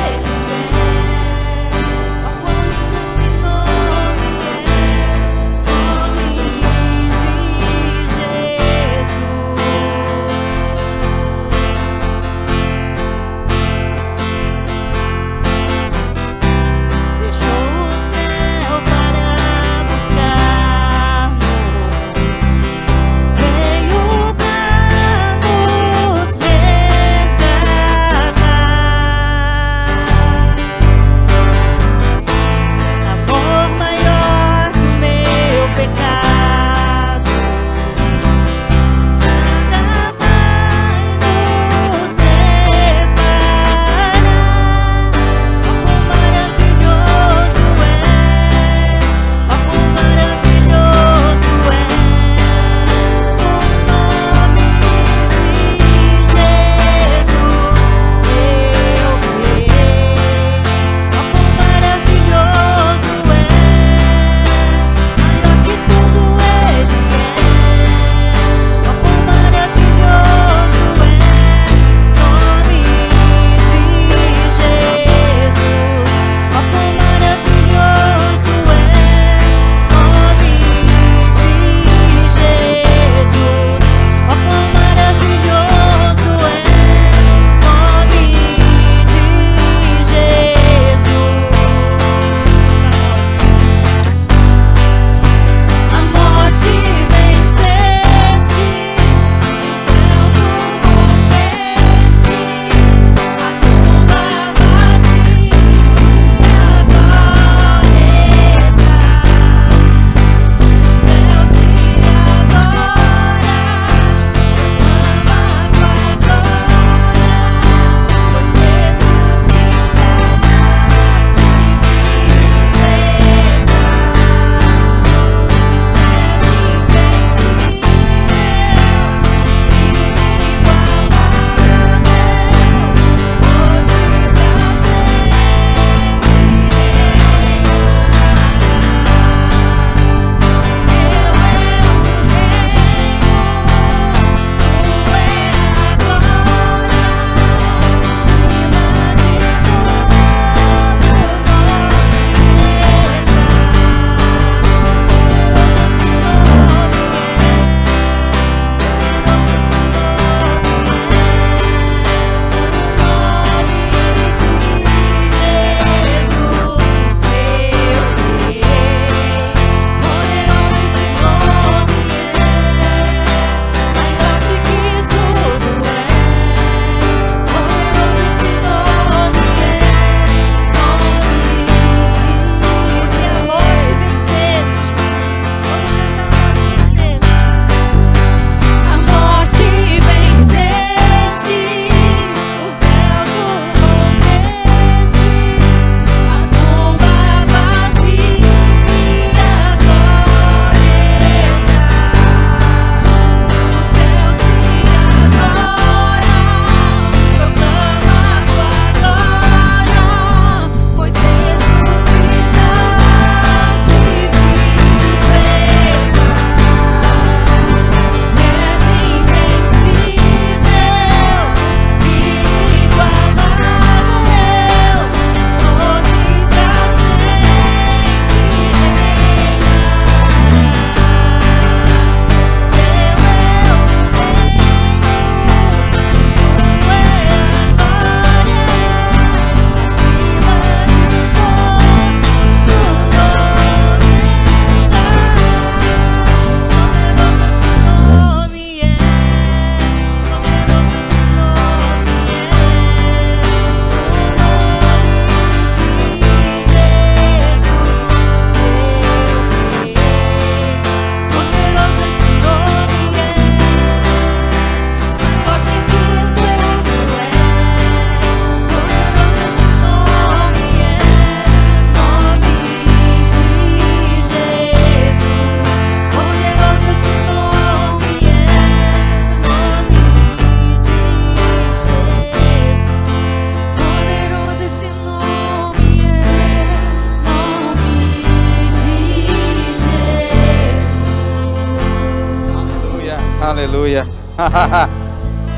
Aleluia.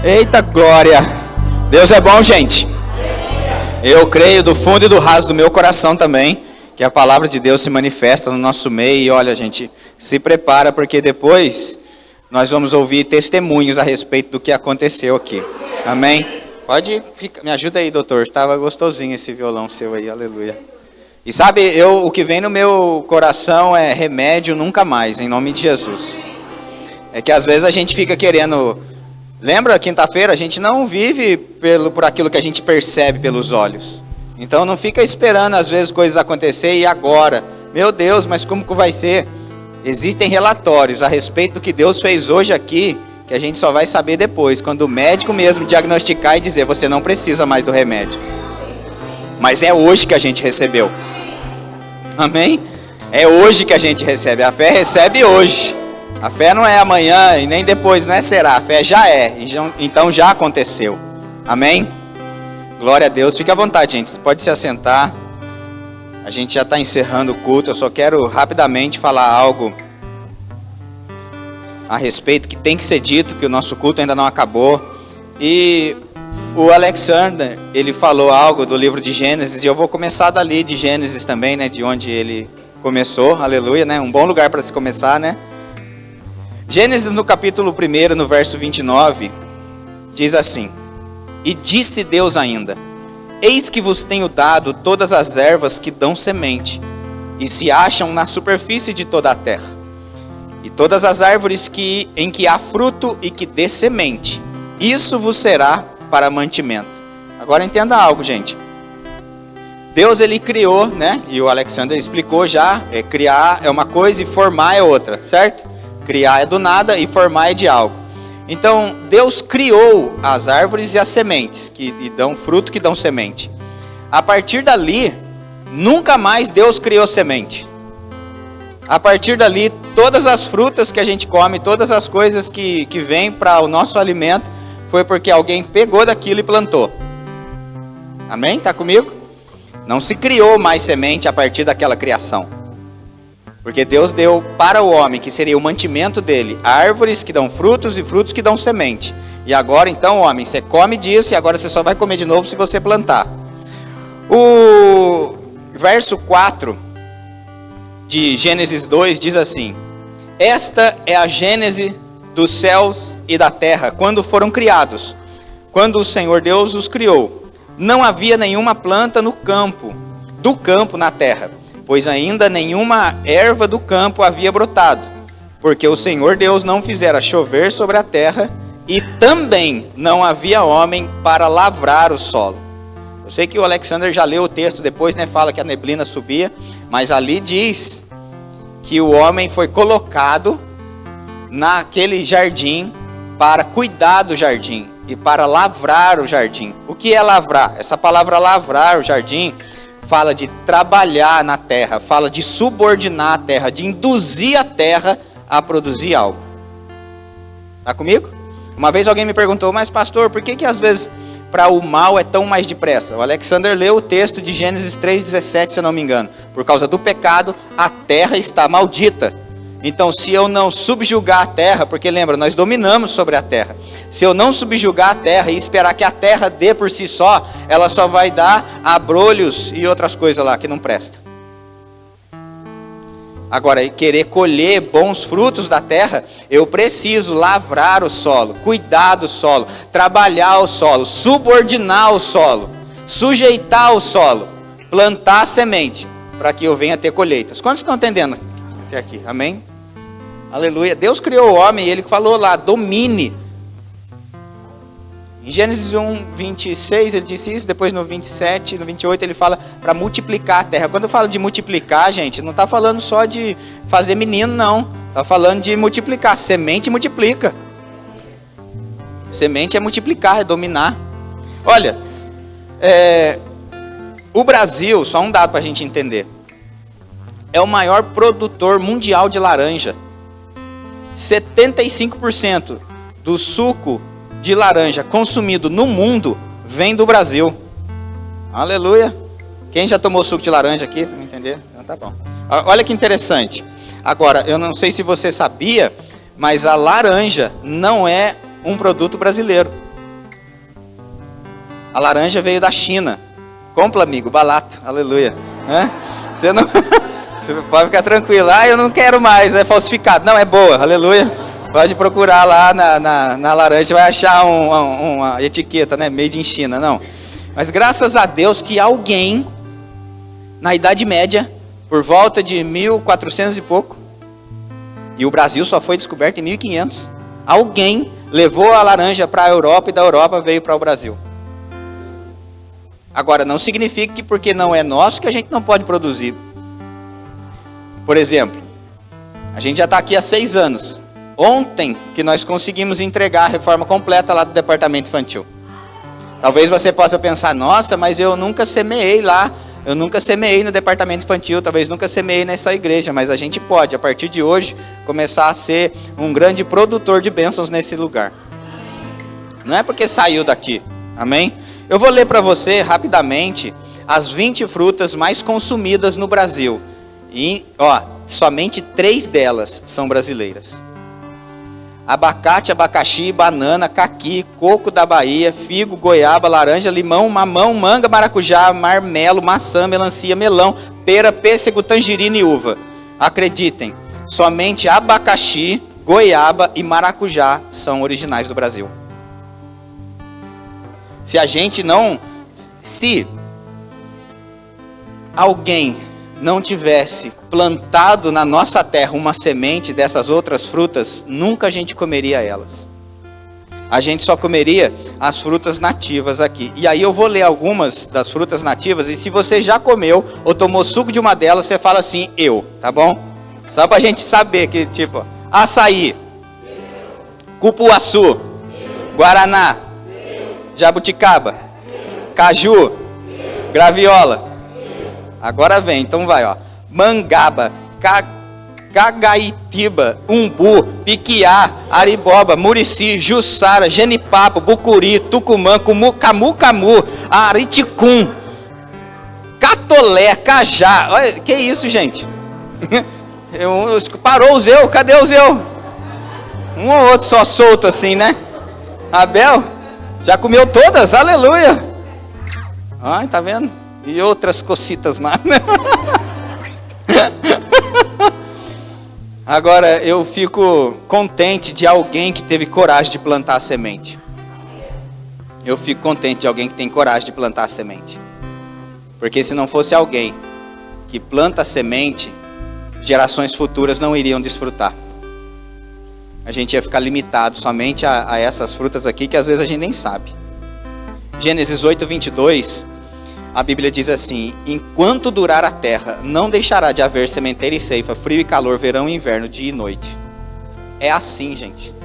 Eita glória. Deus é bom, gente. Eu creio do fundo e do raso do meu coração também que a palavra de Deus se manifesta no nosso meio. E olha, gente, se prepara, porque depois nós vamos ouvir testemunhos a respeito do que aconteceu aqui. Amém? Pode ficar, me ajuda aí, doutor. Estava gostosinho esse violão seu aí, aleluia. E sabe, o que vem no meu coração é remédio nunca mais, em nome de Jesus. É que às vezes a gente fica querendo... Lembra, quinta-feira, a gente não vive por aquilo que a gente percebe pelos olhos. Então não fica esperando às vezes coisas acontecer e agora. Meu Deus, mas como que vai ser? Existem relatórios a respeito do que Deus fez hoje aqui, que a gente só vai saber depois, quando o médico mesmo diagnosticar e dizer, você não precisa mais do remédio. Mas é hoje que a gente recebeu. Amém? É hoje que a gente recebe. A fé recebe hoje. A fé não é amanhã e nem depois, não é será. A fé já é. Então já aconteceu. Amém? Glória a Deus. Fique à vontade, gente. Você pode se assentar. A gente já está encerrando o culto. Eu só quero rapidamente falar algo a respeito que tem que ser dito, que o nosso culto ainda não acabou. E o Alexander, ele falou algo do livro de Gênesis, e eu vou começar dali de Gênesis também, né, de onde ele começou, aleluia, né, um bom lugar para se começar, né. Gênesis no capítulo 1, no verso 29, diz assim: E disse Deus ainda, eis que vos tenho dado todas as ervas que dão semente, e se acham na superfície de toda a terra, e todas as árvores em que há fruto e que dê semente, isso vos será para mantimento. Agora entenda algo, gente. Deus, ele criou, né? E o Alexander explicou já, criar é uma coisa e formar é outra, certo? Criar é do nada e formar é de algo. Então, Deus criou as árvores e as sementes, que dão fruto, que dão semente. A partir dali, nunca mais Deus criou semente. A partir dali, todas as frutas que a gente come, todas as coisas que vêm para o nosso alimento, foi porque alguém pegou daquilo e plantou. Amém? Está comigo? Não se criou mais semente a partir daquela criação. Porque Deus deu para o homem, que seria o mantimento dele, árvores que dão frutos e frutos que dão semente. E agora então, homem, você come disso e agora você só vai comer de novo se você plantar. O verso 4 de Gênesis 2 diz assim: Esta é a gênese dos céus e da terra, quando foram criados. Quando o Senhor Deus os criou, não havia nenhuma planta do campo na terra, pois ainda nenhuma erva do campo havia brotado, porque o Senhor Deus não fizera chover sobre a terra, e também não havia homem para lavrar o solo. Eu sei que o Alexander já leu o texto depois, né? Fala que a neblina subia, mas ali diz que o homem foi colocado naquele jardim para cuidar do jardim e para lavrar o jardim. O que é lavrar? Essa palavra lavrar o jardim fala de trabalhar na terra, fala de subordinar a terra, de induzir a terra a produzir algo. Está comigo? Uma vez alguém me perguntou, mas pastor, por que às vezes para o mal é tão mais depressa? O Alexander leu o texto de Gênesis 3,17, se eu não me engano. Por causa do pecado, a terra está maldita. Então, se eu não subjugar a terra, porque lembra, nós dominamos sobre a terra. Se eu não subjugar a terra e esperar que a terra dê por si só, ela só vai dar abrolhos e outras coisas lá que não prestam. Agora, querer colher bons frutos da terra, eu preciso lavrar o solo, cuidar do solo, trabalhar o solo, subordinar o solo, sujeitar o solo, plantar a semente, para que eu venha ter colheitas. Quantos estão entendendo até aqui? Amém? Aleluia. Deus criou o homem e ele falou lá, domine. Em Gênesis 1, 26 ele disse isso, depois no 27, no 28 ele fala para multiplicar a terra. Quando eu falo de multiplicar, gente, não está falando só de fazer menino, não. Está falando de multiplicar. Semente multiplica. Semente é multiplicar, é dominar. Olha, o Brasil, só um dado para a gente entender, é o maior produtor mundial de laranja. 75% do suco de laranja consumido no mundo vem do Brasil. Aleluia. Quem já tomou suco de laranja aqui, para entender? Então tá bom. Olha que interessante. Agora, eu não sei se você sabia, mas a laranja não é um produto brasileiro. A laranja veio da China. Compra, amigo, barato, aleluia. Você não... Você pode ficar tranquilo. Eu não quero mais, é falsificado. Não, é boa, aleluia. Pode procurar lá na laranja, vai achar uma etiqueta, né? Made in China, não. Mas graças a Deus que alguém, na Idade Média, por volta de 1400 e pouco, e o Brasil só foi descoberto em 1500, alguém levou a laranja para a Europa e da Europa veio para o Brasil. Agora, não significa que porque não é nosso que a gente não pode produzir. Por exemplo, a gente já está aqui há 6 anos. Ontem que nós conseguimos entregar a reforma completa lá do departamento infantil. Talvez você possa pensar, nossa, mas eu nunca semeei lá. Eu nunca semeei no departamento infantil, talvez nunca semeei nessa igreja. Mas a gente pode, a partir de hoje, começar a ser um grande produtor de bênçãos nesse lugar. Não é porque saiu daqui, amém? Eu vou ler para você, rapidamente, as 20 frutas mais consumidas no Brasil. E, somente 3 delas são brasileiras. Abacate, abacaxi, banana, caqui, coco da Bahia, figo, goiaba, laranja, limão, mamão, manga, maracujá, marmelo, maçã, melancia, melão, pera, pêssego, tangerina e uva. Acreditem, somente abacaxi, goiaba e maracujá são originais do Brasil. Se alguém não tivesse plantado na nossa terra uma semente dessas outras frutas, nunca a gente comeria elas. A gente só comeria as frutas nativas aqui. E aí eu vou ler algumas das frutas nativas, e se você já comeu ou tomou suco de uma delas, você fala assim, tá bom? Só pra gente saber que, tipo, açaí, cupuaçu, guaraná, jabuticaba, caju, graviola. Agora vem, então vai, mangaba, cagaitiba, umbu, piquiá, ariboba, murici, jussara, genipapo, bucuri, tucumã, camu, ariticum, catolé, cajá. Olha, que isso, gente? Parou o Zeu, cadê o Zeu? Um ou outro só solto assim, né? Abel, já comeu todas, aleluia. Ai, tá vendo? E outras cocitas mais. Agora, eu fico contente de alguém que teve coragem de plantar a semente. Eu fico contente de alguém que tem coragem de plantar a semente. Porque se não fosse alguém que planta a semente, gerações futuras não iriam desfrutar. A gente ia ficar limitado somente a essas frutas aqui, que às vezes a gente nem sabe. Gênesis 8:22... A Bíblia diz assim, enquanto durar a terra, não deixará de haver sementeira e ceifa, frio e calor, verão e inverno, dia e noite. É assim, gente.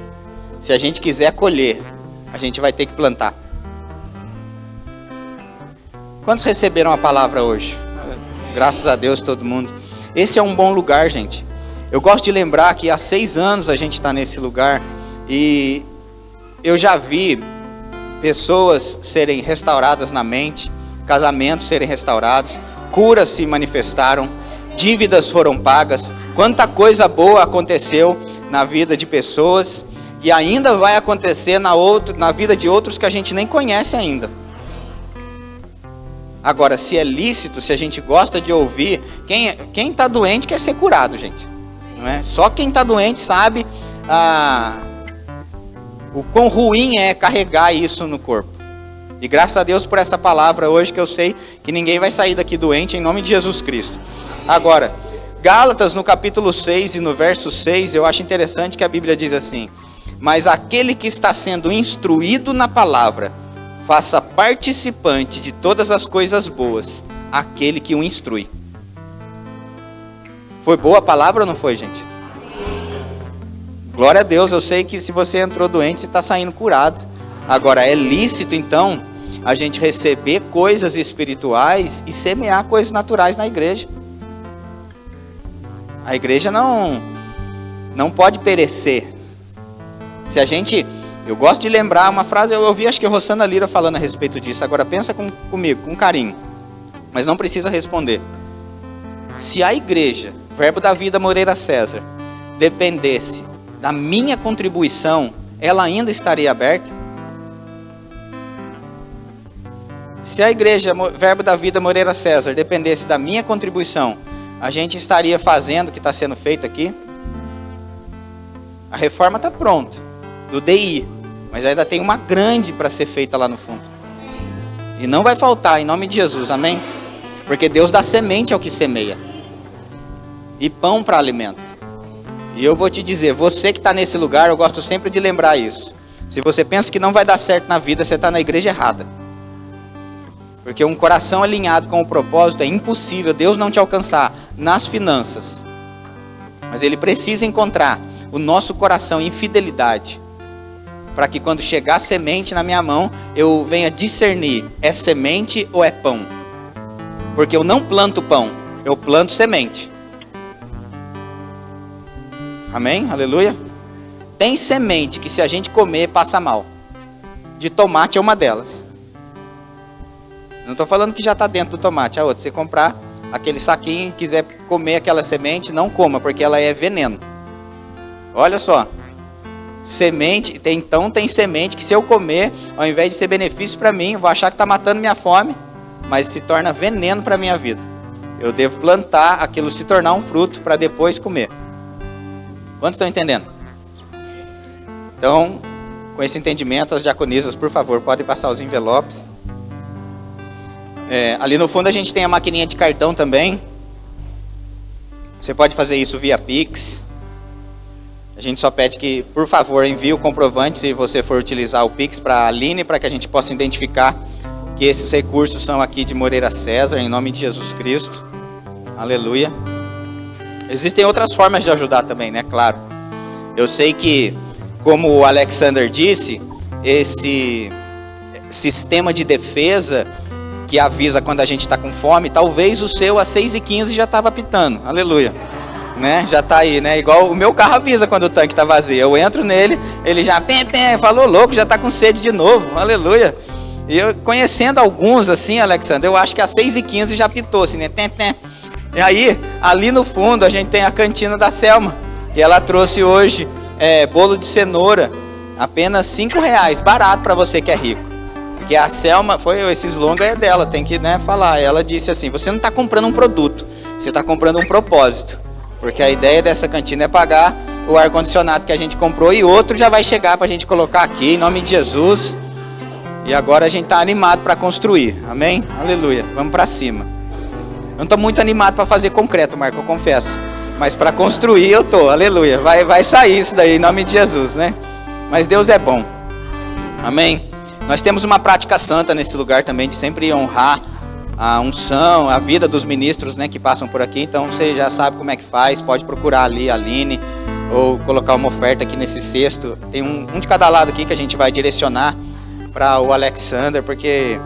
Se a gente quiser colher, a gente vai ter que plantar. Quantos receberam a palavra hoje? Graças a Deus, todo mundo. Esse é um bom lugar, gente. Eu gosto de lembrar que há 6 anos a gente está nesse lugar e eu já vi pessoas serem restauradas na mente, casamentos serem restaurados, curas se manifestaram, dívidas foram pagas, quanta coisa boa aconteceu na vida de pessoas e ainda vai acontecer na vida de outros que a gente nem conhece ainda. Agora, se é lícito, se a gente gosta de ouvir, quem está doente quer ser curado, gente. Não é? Só quem está doente sabe o quão ruim é carregar isso no corpo. E graças a Deus por essa palavra hoje, que eu sei que ninguém vai sair daqui doente, em nome de Jesus Cristo. Agora, Gálatas no capítulo 6 e no verso 6, eu acho interessante que a Bíblia diz assim, mas aquele que está sendo instruído na palavra, faça participante de todas as coisas boas, aquele que o instrui. Foi boa a palavra ou não foi, gente? Glória a Deus, eu sei que se você entrou doente, você está saindo curado. Agora, é lícito então a gente receber coisas espirituais e semear coisas naturais na igreja. A igreja não pode perecer. Se a gente, eu gosto de lembrar uma frase, eu ouvi acho que a Rosana Lira falando a respeito disso. Agora pensa comigo, com carinho, mas não precisa responder. Se a igreja, Verbo da Vida Moreira César, dependesse da minha contribuição, ela ainda estaria aberta? Se a igreja Verbo da Vida Moreira César dependesse da minha contribuição, a gente estaria fazendo o que está sendo feito aqui? A reforma está pronta, do DI, mas ainda tem uma grande para ser feita lá no fundo. E não vai faltar, em nome de Jesus, amém? Porque Deus dá semente ao que semeia. E pão para alimento. E eu vou te dizer, você que está nesse lugar, eu gosto sempre de lembrar isso. Se você pensa que não vai dar certo na vida, você está na igreja errada. Porque um coração alinhado com o propósito é impossível Deus não te alcançar nas finanças. Mas Ele precisa encontrar o nosso coração em fidelidade, para que quando chegar a semente na minha mão, eu venha discernir, é semente ou é pão? Porque eu não planto pão, eu planto semente. Amém? Aleluia? Tem semente que se a gente comer, passa mal. De tomate é uma delas. Não estou falando que já está dentro do tomate, a outra, você comprar aquele saquinho e quiser comer aquela semente, não coma, porque ela é veneno. Olha só. Semente, então tem semente que se eu comer, ao invés de ser benefício para mim, eu vou achar que está matando minha fome, mas se torna veneno para a minha vida. Eu devo plantar aquilo se tornar um fruto para depois comer. Quantos estão entendendo? Então, com esse entendimento, as diaconisas, por favor, podem passar os envelopes. Ali no fundo a gente tem a maquininha de cartão também. Você pode fazer isso via Pix. A gente só pede que, por favor, envie o comprovante se você for utilizar o Pix para a Aline, para que a gente possa identificar que esses recursos são aqui de Moreira César, em nome de Jesus Cristo. Aleluia. Existem outras formas de ajudar também, né? Claro. Eu sei que, como o Alexander disse, esse sistema de defesa que avisa quando a gente está com fome, talvez o seu às 6h15 já estava apitando. Aleluia. Né? Já está aí, né? Igual o meu carro avisa quando o tanque está vazio. Eu entro nele, ele já falou louco, já está com sede de novo. Aleluia. E eu, conhecendo alguns assim, Alexander, eu acho que às 6h15 já apitou, assim, né? E aí, ali no fundo, a gente tem a cantina da Selma. E ela trouxe hoje bolo de cenoura, apenas R$5, barato para você que é rico. Porque a Selma, esse slogan é dela, tem que, né, falar. Ela disse assim, você não está comprando um produto, você está comprando um propósito. Porque a ideia dessa cantina é pagar o ar-condicionado que a gente comprou e outro já vai chegar para a gente colocar aqui, em nome de Jesus. E agora a gente está animado para construir, amém? Aleluia, vamos para cima. Eu não estou muito animado para fazer concreto, Marco, eu confesso. Mas para construir eu estou, aleluia. Vai sair isso daí, em nome de Jesus, né? Mas Deus é bom, amém? Nós temos uma prática santa nesse lugar também, de sempre honrar a unção, a vida dos ministros, né, que passam por aqui. Então você já sabe como é que faz, pode procurar ali a Aline, ou colocar uma oferta aqui nesse cesto. Tem um de cada lado aqui que a gente vai direcionar para o Alexander, porque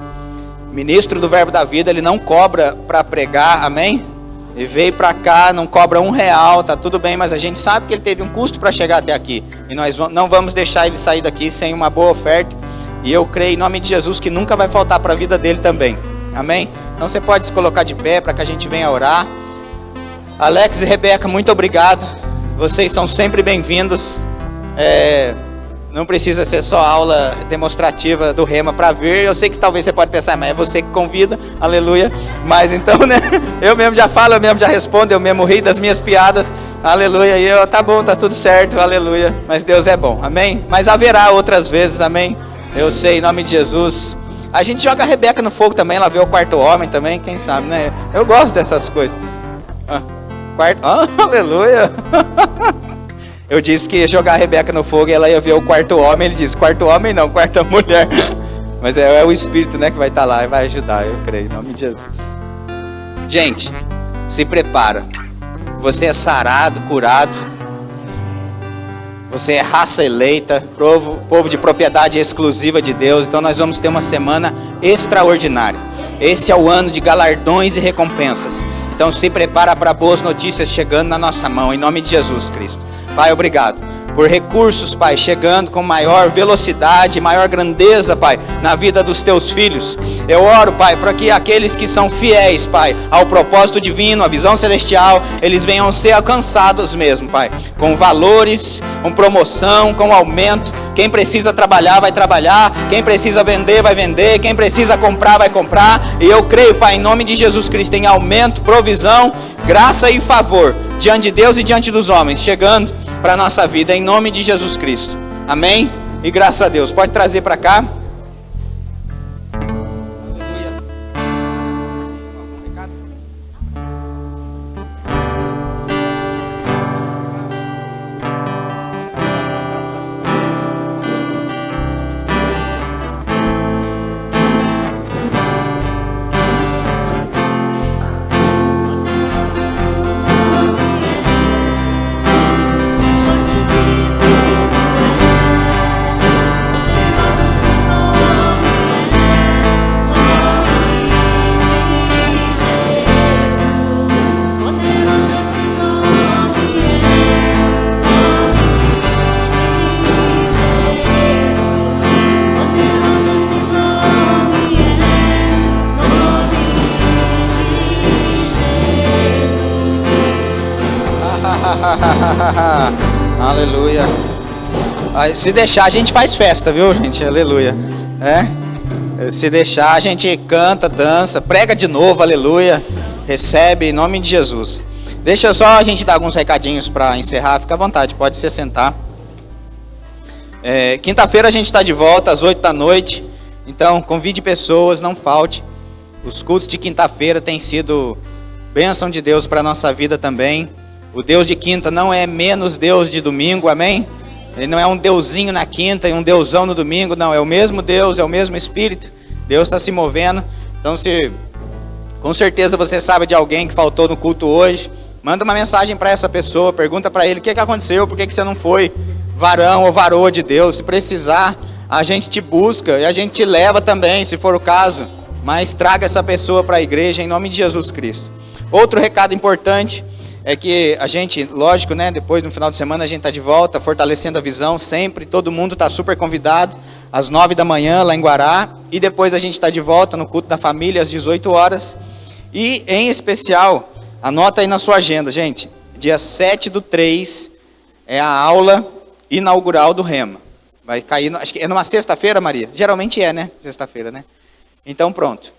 ministro do Verbo da Vida, ele não cobra para pregar, amém? Ele veio para cá, não cobra R$1, tá tudo bem, mas a gente sabe que ele teve um custo para chegar até aqui, e nós não vamos deixar ele sair daqui sem uma boa oferta, e eu creio em nome de Jesus que nunca vai faltar para a vida dele também, amém? Então você pode se colocar de pé para que a gente venha orar. Alex e Rebeca, muito obrigado, vocês são sempre bem-vindos. Não precisa ser só aula demonstrativa do Rema para vir. Eu sei que talvez você pode pensar, mas é você que convida, aleluia. Mas então, né, eu mesmo já falo, eu mesmo já respondo, eu mesmo ri das minhas piadas, aleluia. E eu, tá bom, tá tudo certo, aleluia. Mas Deus é bom, amém? Mas haverá outras vezes, amém? Eu sei, em nome de Jesus. A gente joga a Rebeca no fogo também, ela vê o quarto homem também, quem sabe, né? Eu gosto dessas coisas. Aleluia. Eu disse que ia jogar a Rebeca no fogo e ela ia ver o quarto homem. Ele disse, quarto homem não, quarta mulher. Mas é o Espírito, né, que vai estar lá e vai ajudar, eu creio, em nome de Jesus. Gente, se prepara. Você é sarado, curado. Você é raça eleita, povo de propriedade exclusiva de Deus. Então nós vamos ter uma semana extraordinária. Esse é o ano de galardões e recompensas. Então se prepara para boas notícias chegando na nossa mão, em nome de Jesus Cristo. Pai, obrigado por recursos, Pai, chegando com maior velocidade, maior grandeza, Pai, na vida dos teus filhos. Eu oro, Pai, para que aqueles que são fiéis, Pai, ao propósito divino, à visão celestial, eles venham ser alcançados mesmo, Pai, com valores, com promoção, com aumento. Quem precisa trabalhar, vai trabalhar. Quem precisa vender, vai vender. Quem precisa comprar, vai comprar. E eu creio, Pai, em nome de Jesus Cristo, em aumento, provisão, graça e favor, diante de Deus e diante dos homens, chegando para a nossa vida, em nome de Jesus Cristo. Amém? E graças a Deus. Pode trazer para cá. Aleluia. Se deixar, a gente faz festa, viu, gente? Aleluia. Se deixar, a gente canta, dança, prega de novo, aleluia. Recebe em nome de Jesus. Deixa só a gente dar alguns recadinhos para encerrar. Fica à vontade, pode se sentar. Quinta-feira a gente está de volta às 8 da noite. Então, convide pessoas, não falte. Os cultos de quinta-feira têm sido bênção de Deus para a nossa vida também. O Deus de quinta não é menos Deus de domingo, amém? Ele não é um deusinho na quinta e um deusão no domingo, não. É o mesmo Deus, é o mesmo Espírito. Deus está se movendo. Então, se com certeza você sabe de alguém que faltou no culto hoje, manda uma mensagem para essa pessoa, pergunta para ele o que aconteceu, por que você não foi varão ou varoa de Deus. Se precisar, a gente te busca e a gente te leva também, se for o caso. Mas traga essa pessoa para a igreja em nome de Jesus Cristo. Outro recado importante é que a gente, lógico, né, depois no final de semana a gente está de volta, fortalecendo a visão, sempre, todo mundo está super convidado, às 9 da manhã lá em Guará, e depois a gente está de volta no culto da família às 18 horas, e em especial, anota aí na sua agenda, gente, dia 7/3 é a aula inaugural do Rema, vai cair, acho que é numa sexta-feira, Maria? Geralmente é, né, sexta-feira, né? Então pronto.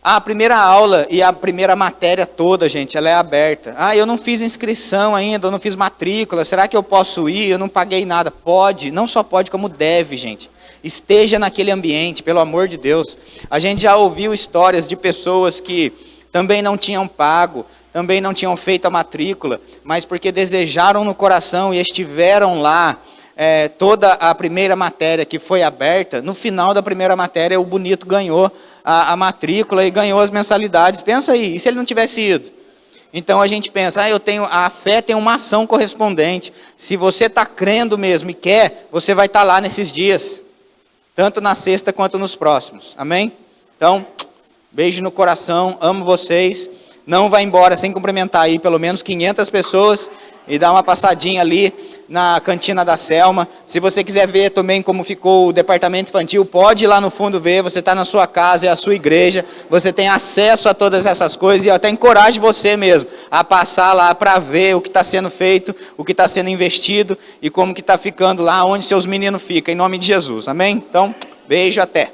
A primeira aula e a primeira matéria toda, gente, ela é aberta. Eu não fiz inscrição ainda, eu não fiz matrícula, será que eu posso ir? Eu não paguei nada. Pode, não só pode, como deve, gente. Esteja naquele ambiente, pelo amor de Deus. A gente já ouviu histórias de pessoas que também não tinham pago, também não tinham feito a matrícula, mas porque desejaram no coração e estiveram lá, toda a primeira matéria que foi aberta, no final da primeira matéria o bonito ganhou a matrícula e ganhou as mensalidades. Pensa aí, e se ele não tivesse ido? Então a gente pensa, a fé tem uma ação correspondente. Se você está crendo mesmo e quer, você vai estar lá nesses dias, tanto na sexta quanto nos próximos, amém? Então, beijo no coração, amo vocês. Não vá embora sem cumprimentar aí pelo menos 500 pessoas e dar uma passadinha ali na cantina da Selma. Se você quiser ver também como ficou o departamento infantil, pode ir lá no fundo ver. Você está na sua casa, é a sua igreja, você tem acesso a todas essas coisas, e eu até encorajo você mesmo a passar lá para ver o que está sendo feito, o que está sendo investido e como que está ficando lá onde seus meninos ficam, em nome de Jesus, amém? Então, beijo, até.